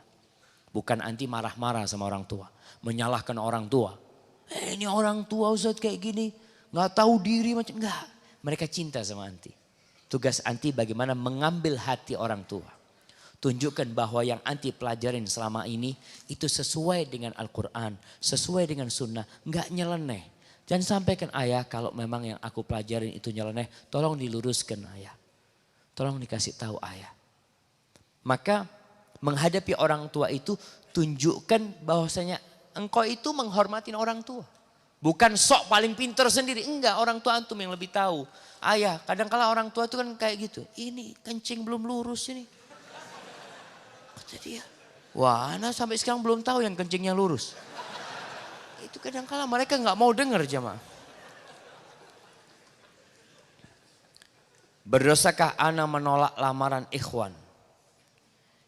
Bukan anti marah-marah sama orang tua. Menyalahkan orang tua. Ini orang tua Ustaz kayak gini. Nggak tahu diri macam enggak. Mereka cinta sama anti. Tugas anti bagaimana mengambil hati orang tua. Tunjukkan bahwa yang anti pelajarin selama ini itu sesuai dengan Al-Quran, sesuai dengan sunnah, enggak nyeleneh. Dan sampaikan ayah kalau memang yang aku pelajarin itu nyeleneh, tolong diluruskan ayah. Tolong dikasih tahu ayah. Maka menghadapi orang tua itu tunjukkan bahwasanya engkau itu menghormatin orang tua. Bukan sok paling pintar sendiri, enggak, orang tua antum yang lebih tahu. Ayah, kadang-kala orang tua itu kan kayak gitu, ini kencing belum lurus ini. Kata dia, wah anak sampai sekarang belum tahu yang kencingnya lurus. Itu kadang-kala mereka nggak mau dengar jamaah. Berdosakah ana menolak lamaran ikhwan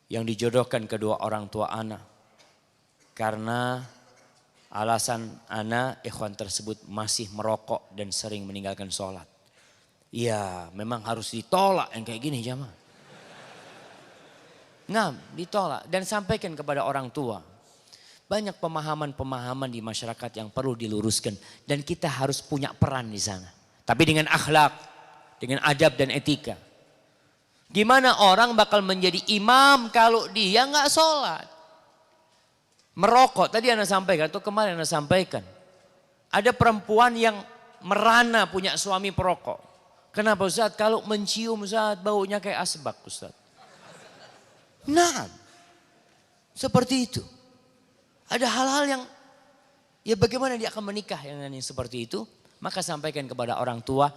yang dijodohkan kedua orang tua ana? Karena alasan ana ikhwan tersebut masih merokok dan sering meninggalkan sholat. Iya memang harus ditolak yang kayak gini jamaah. Nah ditolak dan sampaikan kepada orang tua. Banyak pemahaman-pemahaman di masyarakat yang perlu diluruskan. Dan kita harus punya peran di sana. Tapi dengan akhlak, dengan adab dan etika. Gimana orang bakal menjadi imam kalau dia nggak sholat? Merokok, tadi Anda sampaikan, atau kemarin Anda sampaikan. Ada perempuan yang merana punya suami perokok. Kenapa Ustaz? Kalau mencium Ustaz, baunya kayak asbak Ustaz. Nah, seperti itu. Ada hal-hal yang, ya bagaimana dia akan menikah yang seperti itu. Maka sampaikan kepada orang tua,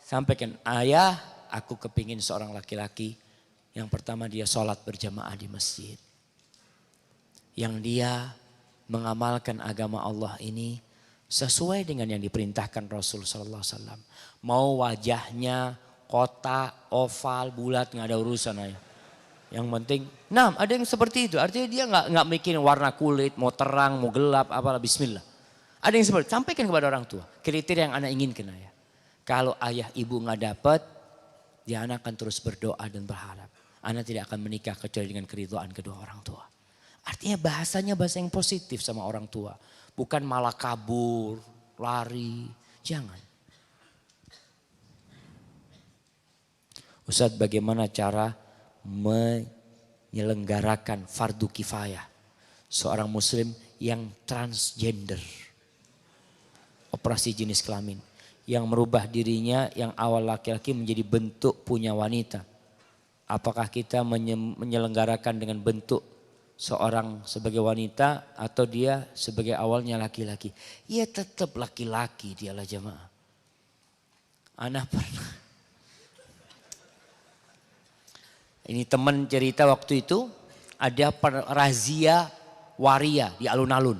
sampaikan ayah, aku kepingin seorang laki-laki. Yang pertama dia sholat berjamaah di masjid. Yang dia mengamalkan agama Allah ini sesuai dengan yang diperintahkan Rasul Sallallahu Alaihi Wasallam. Mau wajahnya kotak, oval, bulat nggak ada urusan aja. Yang penting, nah ada yang seperti itu. Artinya dia nggak mikirin warna kulit, mau terang, mau gelap, apalah Bismillah. Ada yang seperti, sampaikan kepada orang tua kriteria yang anak inginkan ayah. Kalau ayah ibu nggak dapat, dia anak akan terus berdoa dan berharap. Anak tidak akan menikah kecuali dengan keridhaan kedua orang tua. Artinya bahasanya bahasa yang positif sama orang tua. Bukan malah kabur, lari. Jangan. Ustaz, bagaimana cara menyelenggarakan fardu kifayah seorang muslim yang transgender? Operasi jenis kelamin. Yang merubah dirinya yang awal laki-laki menjadi bentuk punya wanita. Apakah kita menyelenggarakan dengan bentuk seorang sebagai wanita atau dia sebagai awalnya laki-laki? Ya tetap laki-laki dialah jamaah. Anak pernah. Ini teman cerita waktu itu ada razia waria di alun-alun.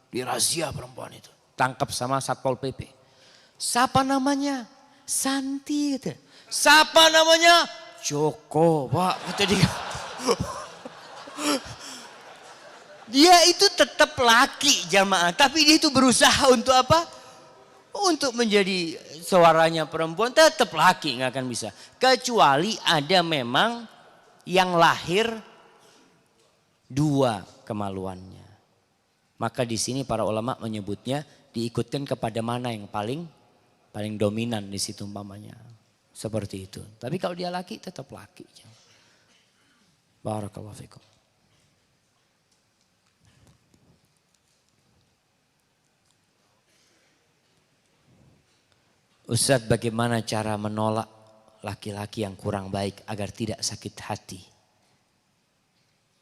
Di razia perempuan itu. Tangkap sama Satpol PP. Siapa namanya? Santi gitu. Siapa namanya? Joko, Pak. Kata dia. Dia itu tetap laki jamaah, tapi dia itu berusaha untuk apa? Untuk menjadi suaranya perempuan, tetap laki, nggak akan bisa. Kecuali ada memang yang lahir dua kemaluannya. Maka di sini para ulama menyebutnya diikutkan kepada mana yang paling dominan di situ umpamanya. Seperti itu. Tapi kalau dia laki tetap laki. Barakallahu fikum. Ustaz, bagaimana cara menolak laki-laki yang kurang baik agar tidak sakit hati?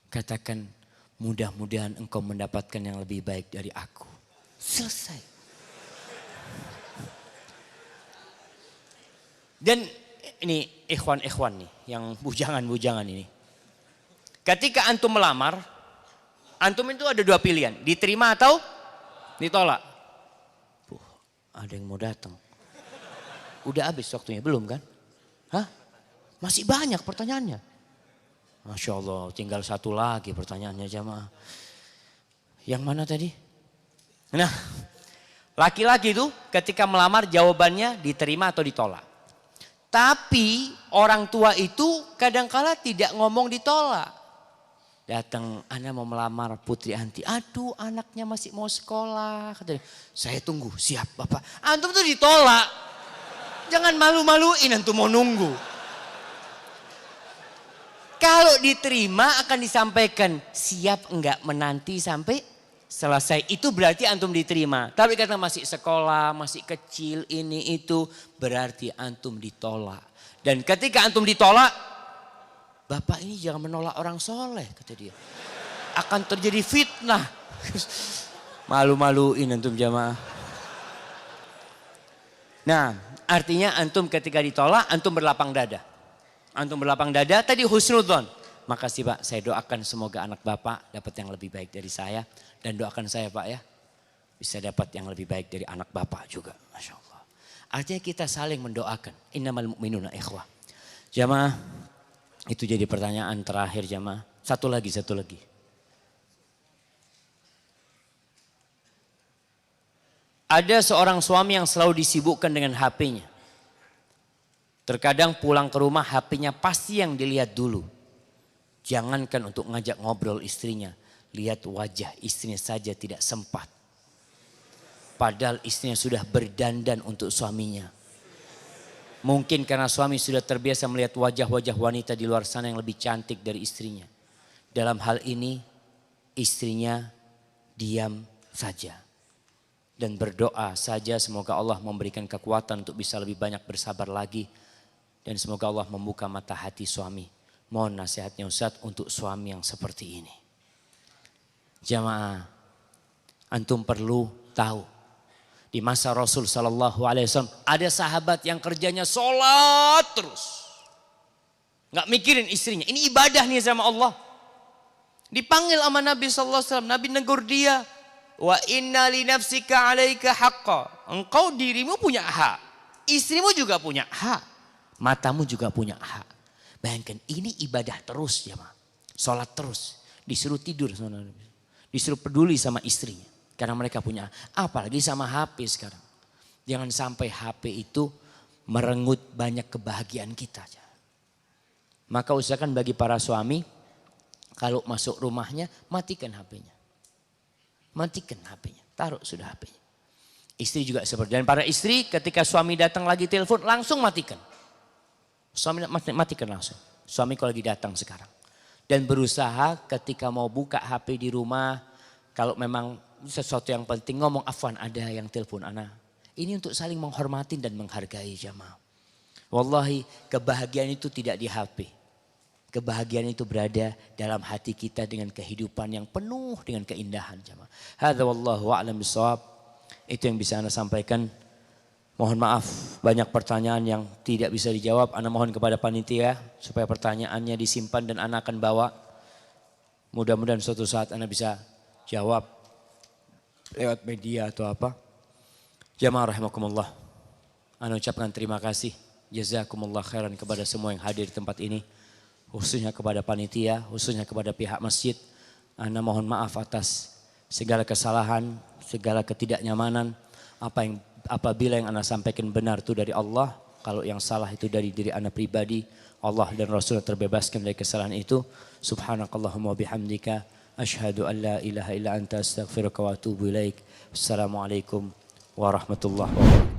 Katakan, mudah-mudahan engkau mendapatkan yang lebih baik dari aku. Selesai. Dan ini ikhwan-ikhwan nih, yang bujangan-bujangan ini. Ketika antum melamar, antum itu ada dua pilihan, diterima atau ditolak. Ada yang mau datang. Udah habis waktunya, belum kan? Hah? Masih banyak pertanyaannya. Masya Allah, tinggal satu lagi pertanyaannya jamaah. Yang mana tadi? Nah, laki-laki itu ketika melamar jawabannya diterima atau ditolak. Tapi orang tua itu kadangkala tidak ngomong ditolak. Datang, Anda mau melamar Putri Anti. Aduh, anaknya masih mau sekolah. Katanya, saya tunggu, siap Bapak. Antum tuh ditolak. Jangan malu-maluin antum mau nunggu. Kalau diterima akan disampaikan, siap enggak menanti sampai selesai. Itu berarti antum diterima. Tapi karena masih sekolah, masih kecil, ini itu, berarti antum ditolak. Dan ketika antum ditolak, bapak ini jangan menolak orang soleh, kata dia. Akan terjadi fitnah. Malu-maluin antum jamaah. Nah, artinya antum ketika ditolak, antum berlapang dada. Antum berlapang dada, tadi husnudzon. Makasih Pak, saya doakan semoga anak Bapak dapat yang lebih baik dari saya. Dan doakan saya Pak ya, bisa dapat yang lebih baik dari anak Bapak juga. Masya Allah. Artinya kita saling mendoakan. Innamal mu'minuna ikhwah. Jamaah, itu jadi pertanyaan terakhir jamaah. Satu lagi. Ada seorang suami yang selalu disibukkan dengan HP-nya. Terkadang pulang ke rumah HP-nya pasti yang dilihat dulu. Jangankan untuk ngajak ngobrol istrinya. Lihat wajah istrinya saja tidak sempat. Padahal istrinya sudah berdandan untuk suaminya. Mungkin karena suami sudah terbiasa melihat wajah-wajah wanita di luar sana yang lebih cantik dari istrinya. Dalam hal ini istrinya diam saja. Dan berdoa saja semoga Allah memberikan kekuatan untuk bisa lebih banyak bersabar lagi. Dan semoga Allah membuka mata hati suami. Mohon nasihatnya Ustaz untuk suami yang seperti ini. Jamaah, antum perlu tahu. Di masa Rasul Sallallahu Alaihi Wasallam ada sahabat yang kerjanya sholat terus. Nggak mikirin istrinya. Ini ibadah nih sama Allah. Dipanggil sama Nabi Sallallahu Alaihi Wasallam. Nabi negur dia. Wa inna li nafsika alaika haqqa. Engkau dirimu punya hak. Istrimu juga punya hak. Matamu juga punya hak. Bayangkan ini ibadah terus ya, sholat terus. Disuruh tidur, disuruh peduli sama istrinya. Karena mereka punya, apalagi sama HP sekarang. Jangan sampai HP itu merenggut banyak kebahagiaan kita. Maka usahakan bagi para suami, kalau masuk rumahnya matikan HP-nya. Matikan HP-nya, taruh sudah HP-nya. Istri juga seperti, dan para istri ketika suami datang lagi telepon langsung matikan. Suami matikan langsung. Suami kalau lagi datang sekarang. Dan berusaha ketika mau buka HP di rumah. Kalau memang sesuatu yang penting ngomong afwan ada yang telepon ana. Ini untuk saling menghormati dan menghargai jamaah. Wallahi kebahagiaan itu tidak di HP. Kebahagiaan itu berada dalam hati kita dengan kehidupan yang penuh dengan keindahan jamaah. Hadza wallahu a'lam bishawab. Itu yang bisa ana sampaikan. Mohon maaf banyak pertanyaan yang tidak bisa dijawab. Ana mohon kepada panitia supaya pertanyaannya disimpan dan ana akan bawa. Mudah-mudahan suatu saat ana bisa jawab lewat media atau apa. Jamaah rahimakumullah. Ana ucapkan terima kasih. Jazakumullah khairan kepada semua yang hadir di tempat ini. Khususnya kepada panitia, khususnya kepada pihak masjid. Ana mohon maaf atas segala kesalahan, segala ketidaknyamanan. Apabila yang ana sampaikan benar itu dari Allah, kalau yang salah itu dari diri ana pribadi, Allah dan Rasul terbebaskan dari kesalahan itu. Subhanakallahumma bihamdika asyhadu an la ilaha illa anta astaghfiruka wa atubu ilaik. Wassalamualaikum warahmatullahi wabarakatuh.